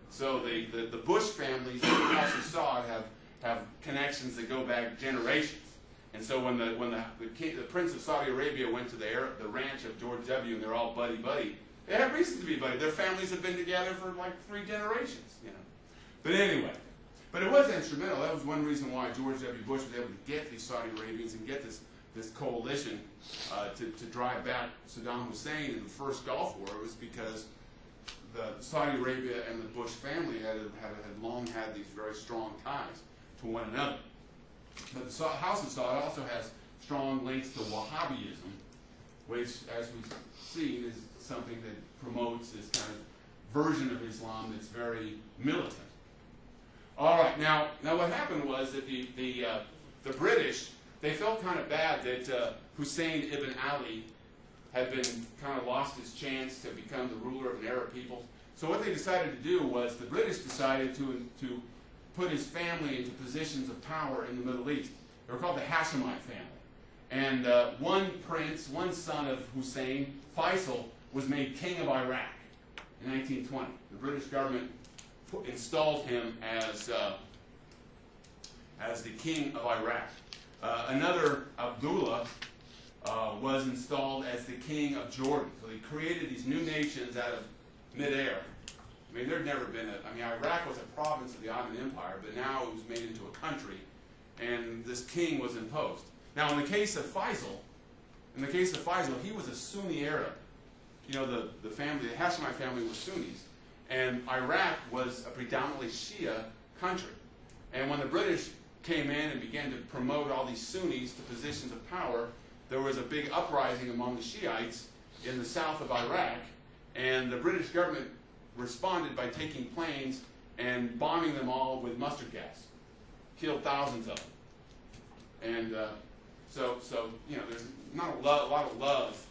So the Bush families in the House of Saud have connections that go back generations. And so when the Prince of Saudi Arabia went to the ranch of George W. and they're all buddy-buddy, they have reason to be buddy. Their families have been together for like 3 generations, you know. But anyway, but it was instrumental. That was one reason why George W. Bush was able to get these Saudi Arabians and get this coalition to drive back Saddam Hussein in the first Gulf War. It was because the Saudi Arabia and the Bush family had long had these very strong ties to one another. But the House of Saud also has strong links to Wahhabism, which, as we've seen, is something that promotes this kind of version of Islam that's very militant. All right, now what happened was that the British, they felt kind of bad that Hussein ibn Ali had been kind of lost his chance to become the ruler of an Arab people. So what they decided to do was the British decided to put his family into positions of power in the Middle East. They were called the Hashemite family. And one son of Hussein, Faisal, was made king of Iraq in 1920. The British government installed him as the king of Iraq. Another, Abdullah, was installed as the king of Jordan. So they created these new nations out of midair. I mean, there'd never been Iraq was a province of the Ottoman Empire, but now it was made into a country, and this king was imposed. Now, in the case of Faisal, he was a Sunni Arab. You know, the Hashemite family was Sunnis, and Iraq was a predominantly Shia country. And when the British came in and began to promote all these Sunnis to positions of power, there was a big uprising among the Shiites, in the south of Iraq, and the British government responded by taking planes and bombing them all with mustard gas. Killed thousands of them. And so you know, there's not a lot of love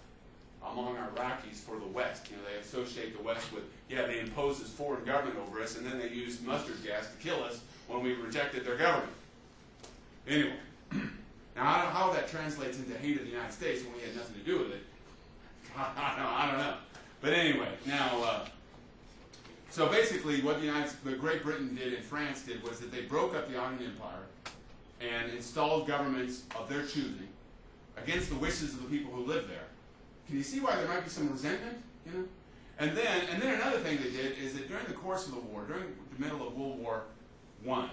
among Iraqis for the West. You know, they associate the West with, yeah, they imposed this foreign government over us, and then they used mustard gas to kill us when we rejected their government. Anyway, now how that translates into hate of the United States when we had nothing to do with it, I don't know. But anyway, now, so basically what the Great Britain did and France did was that they broke up the Ottoman Empire and installed governments of their choosing against the wishes of the people who lived there. Can you see why there might be some resentment? You know, and then another thing they did is that during the course of the war, during the middle of World War I,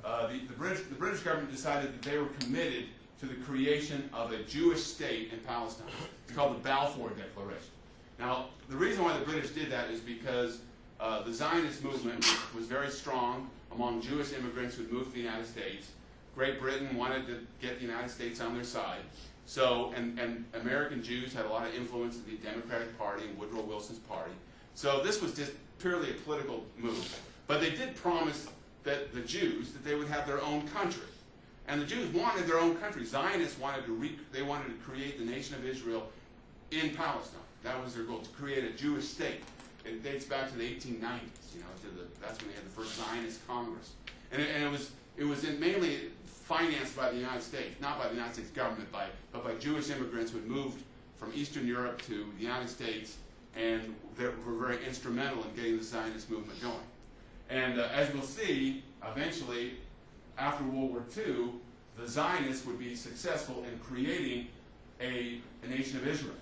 the British government decided that they were committed to the creation of a Jewish state in Palestine. It's called the Balfour Declaration. Now, the reason why the British did that is because the Zionist movement was very strong among Jewish immigrants who had moved to the United States. Great Britain wanted to get the United States on their side. So, and American Jews had a lot of influence in the Democratic Party and Woodrow Wilson's party. So this was just purely a political move. But they did promise that the Jews, that they would have their own country. And the Jews wanted their own country. Zionists wanted to create the nation of Israel in Palestine. That was their goal, to create a Jewish state. It dates back to the 1890s, you know, that's when they had the first Zionist Congress. And it was mainly financed by the United States, not by the United States government, but by Jewish immigrants who had moved from Eastern Europe to the United States, and they were very instrumental in getting the Zionist movement going. And as we'll see, eventually, after World War II, the Zionists would be successful in creating a nation of Israel,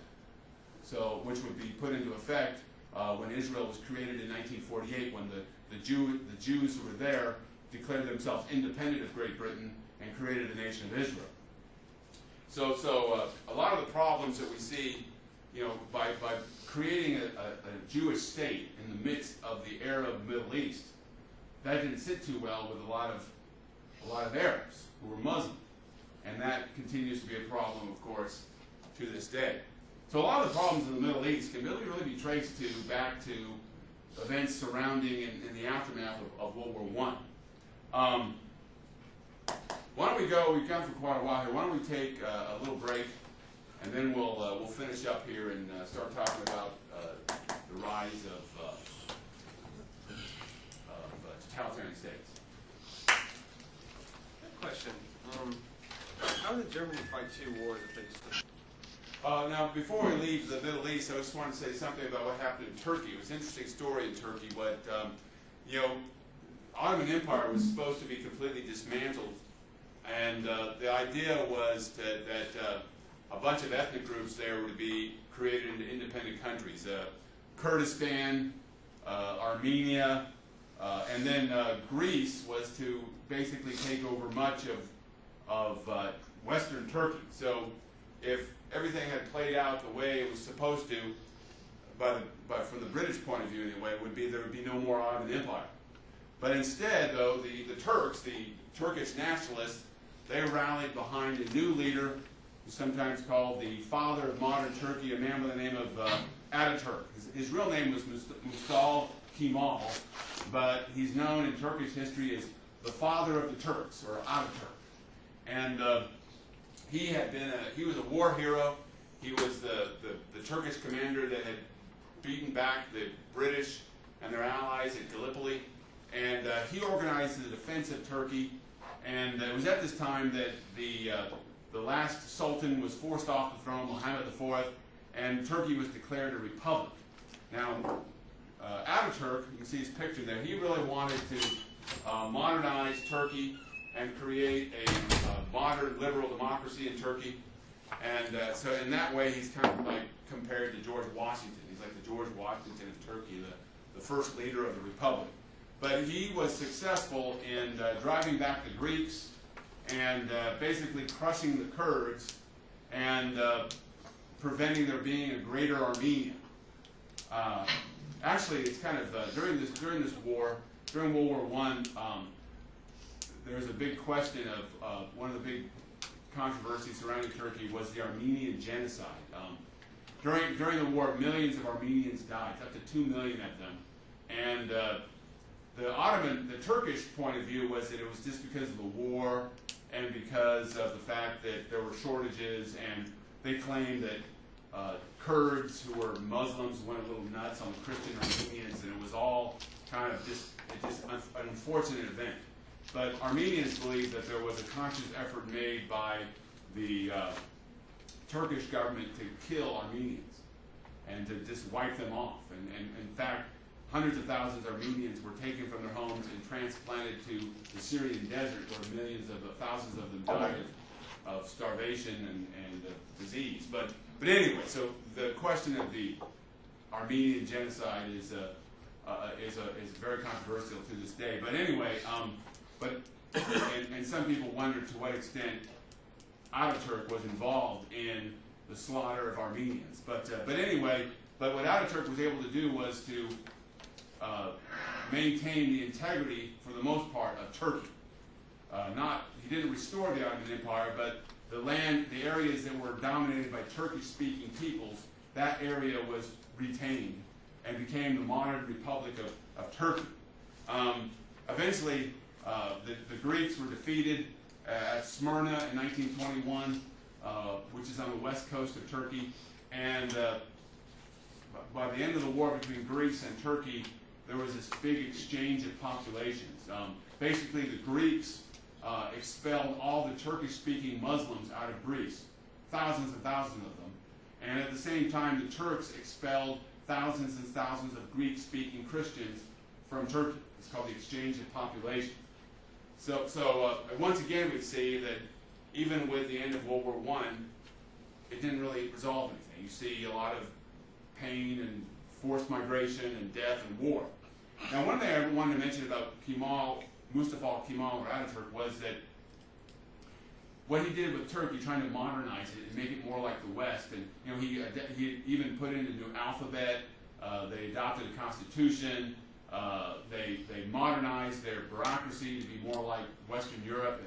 so which would be put into effect when Israel was created in 1948, when the Jews who were there declared themselves independent of Great Britain and created the nation of Israel. So a lot of the problems that we see, you know, by creating a Jewish state in the midst of the Arab Middle East, that didn't sit too well with a lot of Arabs who were Muslim, and that continues to be a problem, of course, to this day. So a lot of the problems in the Middle East can really be traced back to events surrounding in the aftermath of World War I. Why don't we go? We've gone for quite a while here. Why don't we take a little break, and then we'll finish up here and start talking about the rise of totalitarian states. Question. How did Germany fight two wars if they just... Now, before we leave the Middle East, I just wanted to say something about what happened in Turkey. It was an interesting story in Turkey. What you know, Ottoman Empire was supposed to be completely dismantled, and the idea was that a bunch of ethnic groups there would be created into independent countries: Kurdistan, Armenia, and then Greece was to basically take over much of Western Turkey. So, if everything had played out the way it was supposed to, but from the British point of view anyway, there would be no more Ottoman Empire. But instead, though, the Turks, the Turkish nationalists, they rallied behind a new leader, who's sometimes called the father of modern Turkey, a man by the name of Ataturk. His real name was Mustafa Kemal, but he's known in Turkish history as the father of the Turks, or Ataturk. And he was a war hero. He was the Turkish commander that had beaten back the British and their allies at Gallipoli, and he organized the defense of Turkey. And it was at this time that the last sultan was forced off the throne, Muhammad IV, and Turkey was declared a republic. Now, Ataturk, you can see his picture there, he really wanted to modernize Turkey and create a modern liberal democracy in Turkey. And so in that way, he's kind of like compared to George Washington. He's like the George Washington of Turkey, the first leader of the republic. But he was successful in driving back the Greeks and basically crushing the Kurds and preventing there being a greater Armenia. Actually, it's kind of during this war, during World War I, there was a big question of one of the big controversies surrounding Turkey was the Armenian genocide. during the war, millions of Armenians died, up to 2 million of them. And the Turkish point of view was that it was just because of the war and because of the fact that there were shortages, and they claimed that Kurds who were Muslims went a little nuts on the Christian Armenians, and it was all kind of just an unfortunate event. But Armenians believe that there was a conscious effort made by the Turkish government to kill Armenians and to just wipe them off. And in fact, hundreds of thousands of Armenians were taken from their homes and transplanted to the Syrian desert, where thousands of them died of starvation and disease. But anyway, so the question of the Armenian genocide is very controversial to this day. But anyway, and some people wonder to what extent Ataturk was involved in the slaughter of Armenians. But anyway, what Ataturk was able to do was to maintain the integrity, for the most part, of Turkey. He didn't restore the Ottoman Empire, but the areas that were dominated by Turkish-speaking peoples, that area was retained and became the modern Republic of Turkey. Eventually, the Greeks were defeated at Smyrna in 1921, which is on the west coast of Turkey, and by the end of the war between Greece and Turkey, there was this big exchange of populations. Basically, the Greeks expelled all the Turkish-speaking Muslims out of Greece, thousands and thousands of them, and at the same time, the Turks expelled thousands and thousands of Greek-speaking Christians from Turkey. It's called the exchange of population. So once again, we see that even with the end of World War I, it didn't really resolve anything. You see a lot of pain and forced migration and death and war. Now, one thing I wanted to mention about Mustafa Kemal Ataturk was that what he did with Turkey, trying to modernize it and make it more like the West, and he even put in a new alphabet. They adopted a constitution. They modernized their bureaucracy to be more like Western Europe.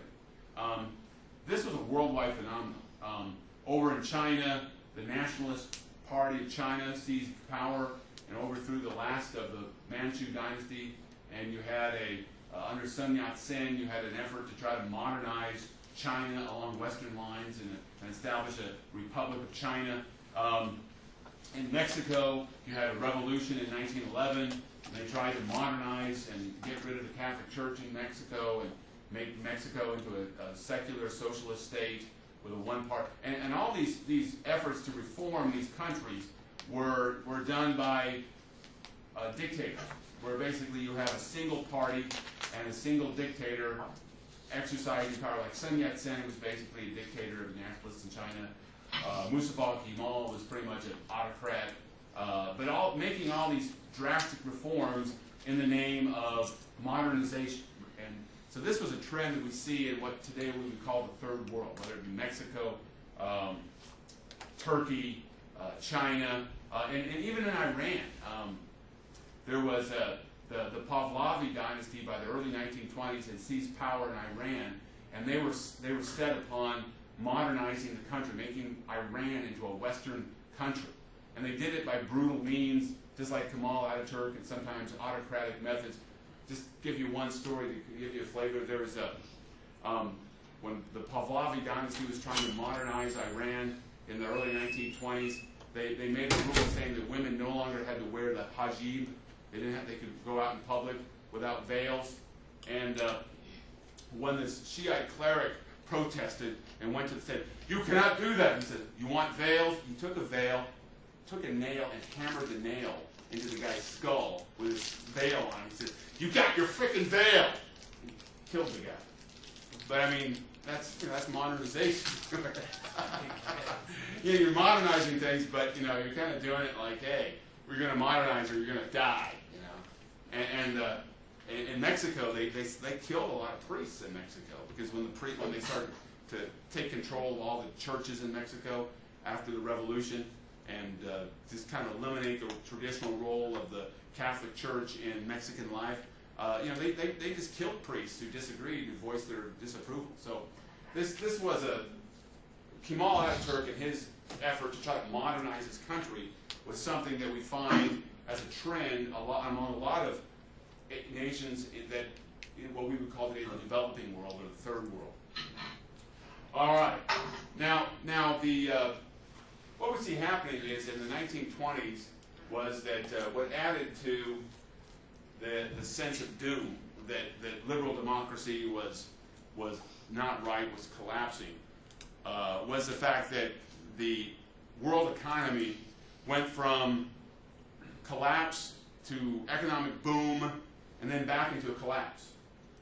This was a worldwide phenomenon. Over in China, the Nationalist Party of China seized power and overthrew the last of the Manchu dynasty. And you had under Sun Yat-sen, you had an effort to try to modernize China along Western lines and establish a Republic of China. In Mexico, you had a revolution in 1911. They tried to modernize and get rid of the Catholic Church in Mexico and make Mexico into a secular socialist state with a one-part. And all these efforts to reform these countries were done by dictators, where basically you have a single party and a single dictator exercising power. Like Sun Yat-sen was basically a dictator of the nationalists in China. Mustafa Kemal was pretty much an autocrat. But making all these drastic reforms in the name of modernization. And so this was a trend that we see in what today we would call the third world, whether it be Mexico, Turkey, China, and even in Iran. There was the Pahlavi dynasty by the early 1920s had seized power in Iran, and they were set upon modernizing the country, making Iran into a Western country. And they did it by brutal means, just like Kemal Ataturk, and sometimes autocratic methods. Just give you one story to give you a flavor. There was when the Pahlavi dynasty was trying to modernize Iran in the early 1920s, they made a rule saying that women no longer had to wear the hijab. They could go out in public without veils. And when this Shiite cleric protested and went to said, "You cannot do that," he said, "You want veils?" He took a veil, took a nail, and hammered the nail into the guy's skull with his veil on. He said, "You got your frickin' veil!" And killed the guy. But I mean, that's modernization. You're modernizing things, but you're kind of doing it like, hey, we're going to modernize or you're going to die. And in Mexico, they killed a lot of priests in Mexico because when they started to take control of all the churches in Mexico after the revolution and just kind of eliminate the traditional role of the Catholic Church in Mexican life, they just killed priests who disagreed, who voiced their disapproval. So this was Kemal Ataturk and his effort to try to modernize his country was something that we find as a trend among a lot of nations that in what we would call today the developing world or the third world. All right. Now the what we see happening is in the 1920s was that what added to the sense of doom that liberal democracy was not right, was collapsing, was the fact that the world economy went from collapse to economic boom and then back into a collapse.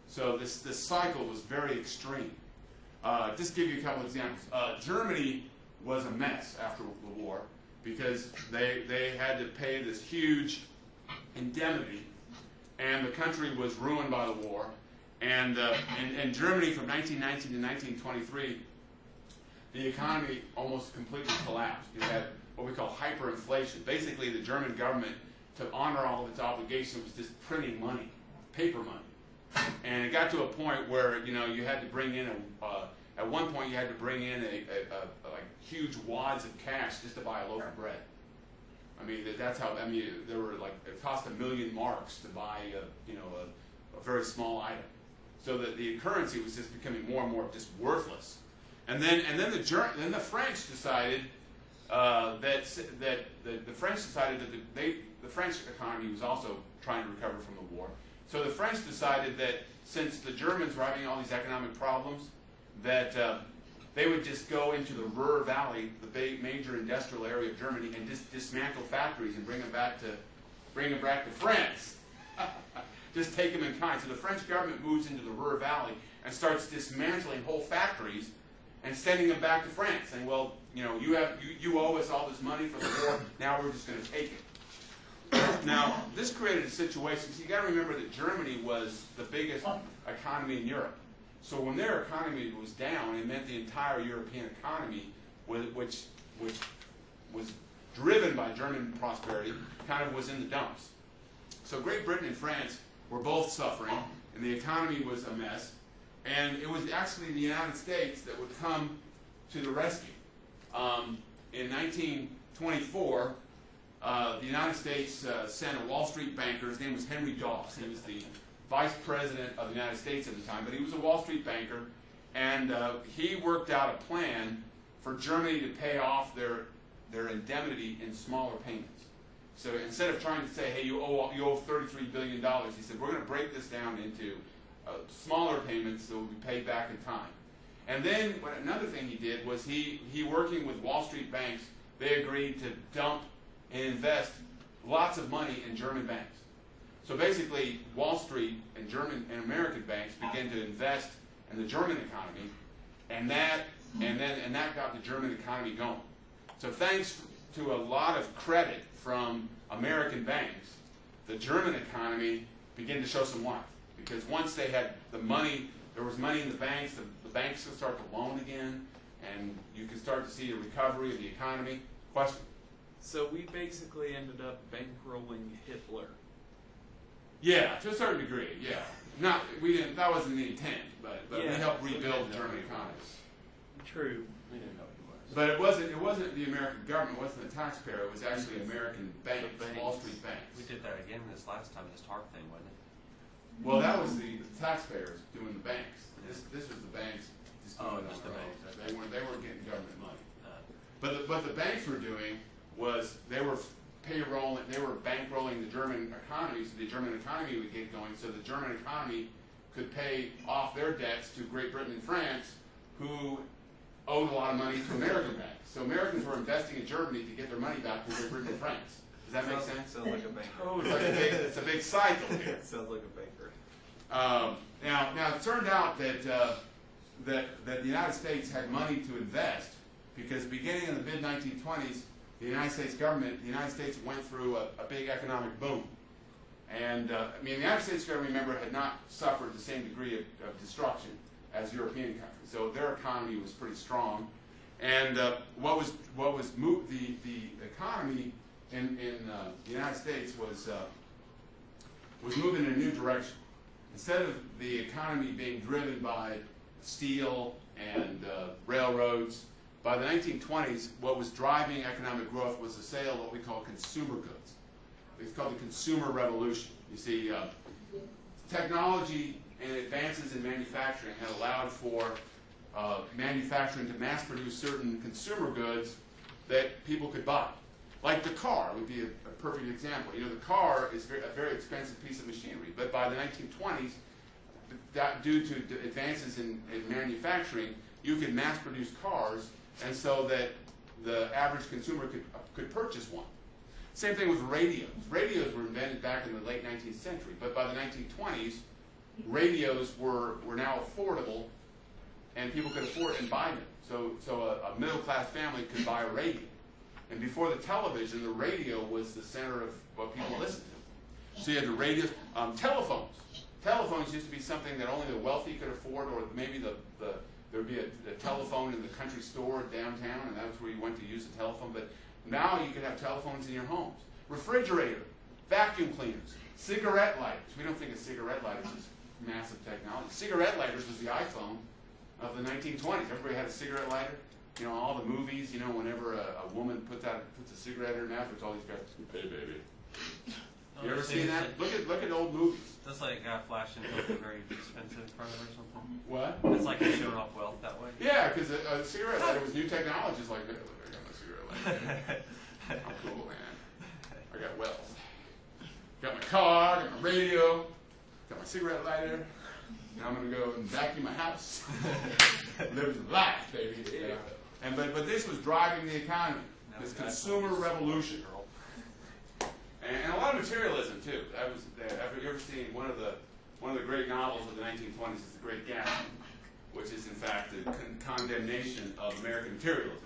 So this cycle was very extreme. Just give you a couple examples. Germany was a mess after the war because they had to pay this huge indemnity, and the country was ruined by the war. And Germany from 1919 to 1923, the economy almost completely collapsed. You had what we call hyperinflation. Basically, the German government, to honor all of its obligations, was just printing money, paper money. And it got to a point where you had to bring in at one point you had to bring in like huge wads of cash just to buy a loaf of bread. I mean that's how. I mean there were like it cost 1 million marks to buy a very small item. So that the currency was just becoming more and more just worthless. And then the French decided the French decided that the French economy was also trying to recover from the war. So the French decided that since the Germans were having all these economic problems, that they would just go into the Ruhr Valley, the big major industrial area of Germany, and just dismantle factories and bring them back to France. Just take them in kind. So the French government moves into the Ruhr Valley and starts dismantling whole factories and sending them back to France, saying, "Well, you owe us all this money for the war. Now we're just going to take it." Now this created a situation. So you got to remember that Germany was the biggest economy in Europe. So when their economy was down, it meant the entire European economy, which was driven by German prosperity, kind of was in the dumps. So Great Britain and France were both suffering, and the economy was a mess. And it was actually the United States that would come to the rescue. In 1924, the United States sent a Wall Street banker. His name was Henry Doss. He was the vice president of the United States at the time, but he was a Wall Street banker, and he worked out a plan for Germany to pay off their indemnity in smaller payments. So instead of trying to say, hey, you owe $33 billion, he said, we're going to break this down into smaller payments that will be paid back in time. And then another thing he did was he working with Wall Street banks, they agreed to dump and invest lots of money in German banks. So basically, Wall Street and German and American banks began to invest in the German economy, and that got the German economy going. So thanks to a lot of credit from American banks, the German economy began to show some life. Because once they had the money, there was money in the banks could start to loan again, and you could start to see a recovery of the economy. Question? So we basically ended up bankrolling Hitler. Yeah, to a certain degree, yeah. That wasn't the intent, but we helped rebuild the German economy. True. We didn't know he was. But it wasn't the American government, it wasn't the taxpayer, it was actually American banks, Wall Street banks. We did that again this last time, this TARP thing, wasn't it? Well, that was the taxpayers doing the banks. This was the banks just doing it on just the their own. banks. They weren't getting government money. But what the banks were doing was they were bankrolling the German economy, so the German economy would get going, so the German economy could pay off their debts to Great Britain and France, who owed a lot of money to American banks. So Americans were investing in Germany to get their money back to Great Britain and France. Does that make sense? Sounds like a banker. Totally. It's a big cycle here. Sounds like a banker. Now it turned out that the United States had money to invest because beginning in the mid-1920s, the United States went through a big economic boom. And the United States, you got to remember, had not suffered the same degree of destruction as European countries. So their economy was pretty strong. And what was the economy in the United States was moving in a new direction. Instead of the economy being driven by steel and railroads, by the 1920s, what was driving economic growth was the sale of what we call consumer goods. It's called the consumer revolution. You see, technology and advances in manufacturing had allowed for manufacturing to mass produce certain consumer goods that people could buy. Like the car would be a perfect example. You know, the car is a very expensive piece of machinery, but by the 1920s, due to advances in manufacturing, you could mass produce cars, and so that the average consumer could purchase one. Same thing with radios. Radios were invented back in the late 19th century, but by the 1920s, radios were now affordable, and people could afford and buy them. So a middle-class family could buy a radio. And before the television, the radio was the center of what people listened to. So you had the radio, telephones. Telephones used to be something that only the wealthy could afford, or maybe there would be a telephone in the country store downtown, and that's where you went to use the telephone. But now you can have telephones in your homes. Refrigerator, vacuum cleaners, cigarette lighters. We don't think of cigarette lighters as massive technology. Cigarette lighters was the iPhone of the 1920s. Everybody had a cigarette lighter. You know, all the movies, you know, whenever a woman puts a cigarette in her mouth, it's all these guys, hey, baby. You ever seen that? Look at old movies. That's like a flash into a very expensive front or something. What? It's like you're showing off wealth that way. Yeah, because a cigarette lighter was new technology. It's like, look, I got my cigarette lighter. I'm cool, man. I got wealth. Got my car, got my radio, got my cigarette lighter. Now I'm going to go and vacuum my house. Live life, baby. Yeah. And but this was driving the economy. This consumer revolution. And a lot of materialism too. Have you ever seen one of the great novels of the 1920s is The Great Gatsby, which is in fact the condemnation of American materialism.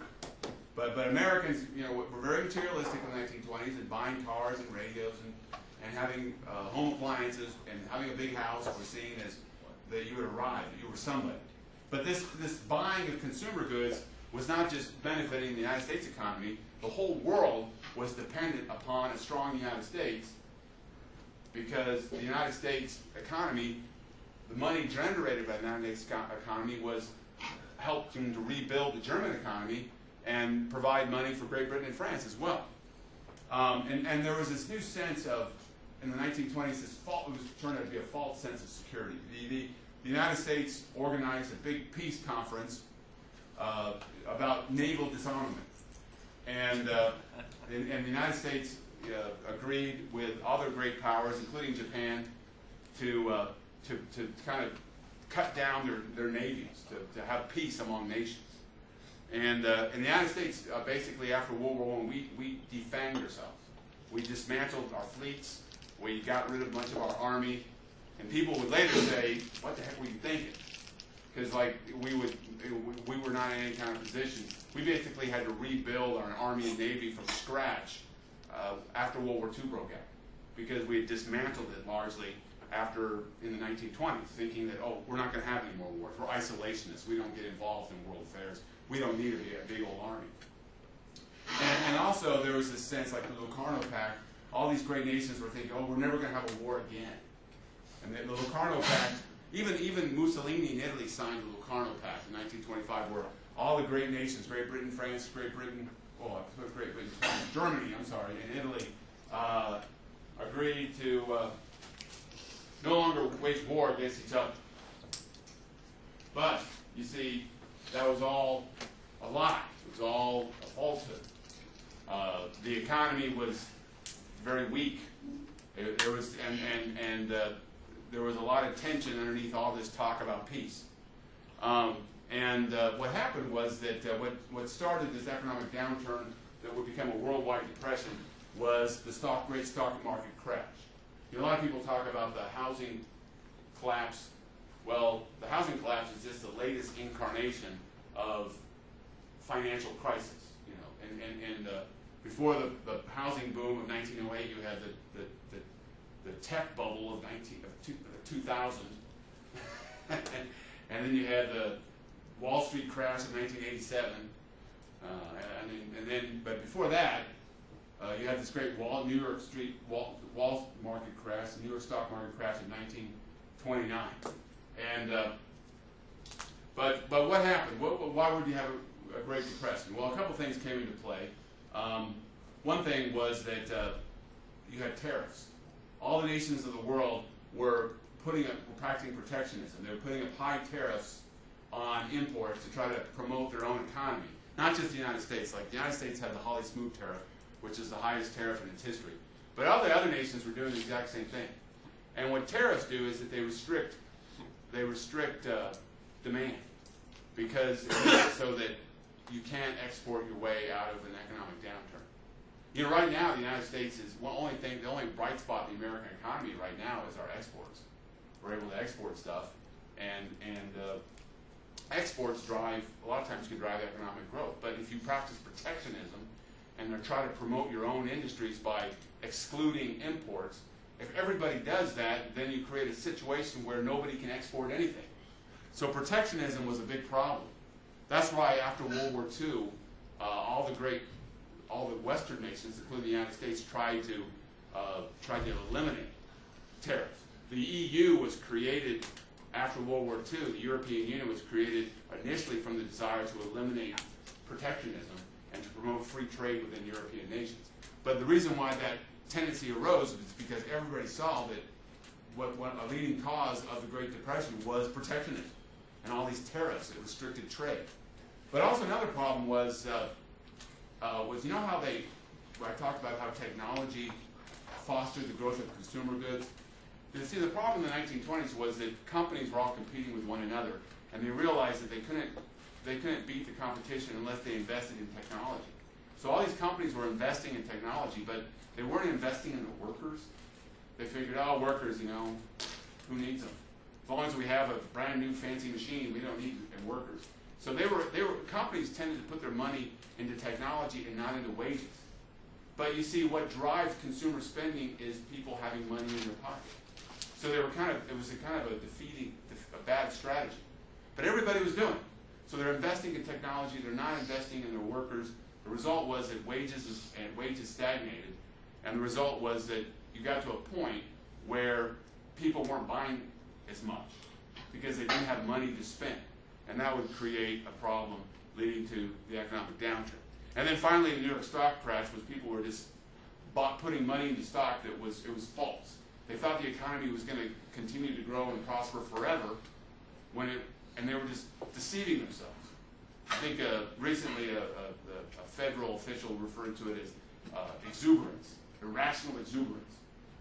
But Americans, you know, were very materialistic in the 1920s and buying cars and radios and having home appliances and having a big house were seen as that you had arrived, that you were somebody. But this buying of consumer goods was not just benefiting the United States economy. The whole world was dependent upon a strong United States, because the United States economy, the money generated by the United States economy was helping to rebuild the German economy and provide money for Great Britain and France as well. And there was this new sense of, in the 1920s, it was turned out to be a false sense of security. The United States organized a big peace conference about naval disarmament. And the United States agreed with other great powers, including Japan, to kind of cut down their navies, to have peace among nations. And in the United States, basically after World War I, we defanged ourselves. We dismantled our fleets. We got rid of much of our army. And people would later say, what the heck were you thinking? Because like we were not in any kind of position. We basically had to rebuild our army and navy from scratch after World War II broke out, because we had dismantled it largely in the 1920s, thinking that, oh, we're not going to have any more wars. We're isolationists. We don't get involved in world affairs. We don't need a big old army. And also there was this sense, like the Locarno Pact, all these great nations were thinking, oh, we're never going to have a war again. And the Locarno Pact, even Mussolini in Italy signed the Locarno Pact in 1925, where all the great nations, Great Britain, France, Germany, I'm sorry, and Italy, agreed to no longer wage war against each other. But, you see, that was all a lie. It was all a falsehood. The economy was very weak. There was a lot of tension underneath all this talk about peace. What happened was that what started this economic downturn that would become a worldwide depression was the great stock market crash. You know, a lot of people talk about the housing collapse. Well, the housing collapse is just the latest incarnation of financial crisis. You know, and before the housing boom of 1908, you had the tech bubble of 2000, and then you had the Wall Street crash of 1987, but before that, you had this great New York Wall market crash, the New York stock market crash in 1929, but what happened? Why would you have a Great Depression? Well, a couple things came into play. One thing was that you had tariffs. All the nations of the world were practicing protectionism. They were putting up high tariffs on imports to try to promote their own economy. Not just the United States. Like the United States had the Holly Smoot tariff, which is the highest tariff in its history. But all the other nations were doing the exact same thing. And what tariffs do is that they restrict demand, because it makes it so that you can't export your way out of an economic downturn. You know, right now the United States is the only bright spot in the American economy right now is our exports. We're able to export stuff, and exports drive, a lot of times can drive economic growth. But if you practice protectionism and try to promote your own industries by excluding imports, if everybody does that, then you create a situation where nobody can export anything. So protectionism was a big problem. That's why after World War II, all the Western nations, including the United States, tried to eliminate tariffs. The EU was created after World War II. The European Union was created initially from the desire to eliminate protectionism and to promote free trade within European nations. But the reason why that tendency arose is because everybody saw that what a leading cause of the Great Depression was protectionism and all these tariffs that restricted trade. But also another problem was you know how I talked about how technology fostered the growth of consumer goods? You see, the problem in the 1920s was that companies were all competing with one another, and they realized that they couldn't beat the competition unless they invested in technology. So all these companies were investing in technology, but they weren't investing in the workers. They figured, oh, workers, you know, who needs them? As long as we have a brand new fancy machine, we don't need workers. So companies tended to put their money into technology and not into wages. But you see, what drives consumer spending is people having money in their pocket. So it was a bad strategy. But everybody was doing it. So they're investing in technology, they're not investing in their workers. The result was that wages stagnated, and the result was that you got to a point where people weren't buying as much because they didn't have money to spend. And that would create a problem leading to the economic downturn. And then finally, the New York stock crash was people were just putting money into stock it was false. They thought the economy was going to continue to grow and prosper forever, and they were just deceiving themselves. I think recently a federal official referred to it as exuberance, irrational exuberance.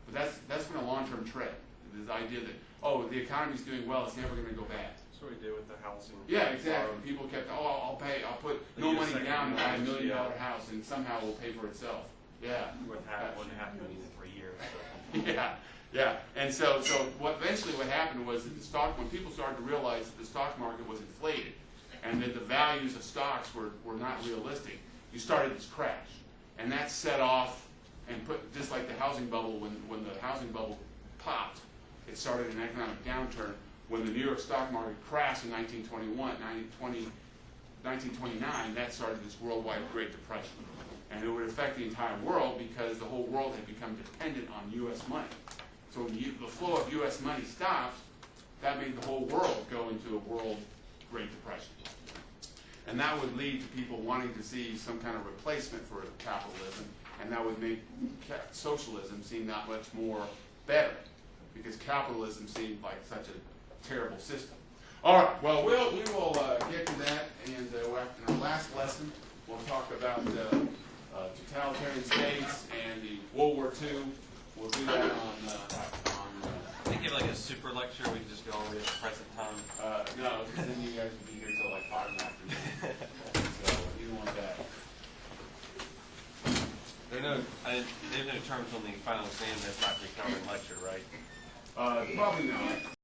But that's been a long-term trend. This idea that, oh, the economy's doing well, it's never going to go bad. That's what we did with the housing. Yeah, exactly. People kept, I'll put no money down to buy $1 million house, and somehow it will pay for itself. Yeah. Wouldn't happen for years. Yeah. And so eventually what happened was that when people started to realize that the stock market was inflated and that the values of stocks were not realistic, you started this crash. And that set off and just like the housing bubble, when the housing bubble popped, it started an economic downturn. When the New York stock market crashed in 1929, that started this worldwide Great Depression. And it would affect the entire world because the whole world had become dependent on U.S. money. So when the flow of U.S. money stopped, that made the whole world go into a world Great Depression. And that would lead to people wanting to see some kind of replacement for capitalism, and that would make socialism seem that much more better, because capitalism seemed like such a terrible system. All right, well, we will get to that, and in our last lesson, we'll talk about totalitarian states and the World War II. We'll do that They give like a super lecture, we can just go over the present time. No, because then you guys will be here till like 5 in the afternoon. So you don't want that. There's no terms on the final exam that's not the accounting lecture, right? Probably not.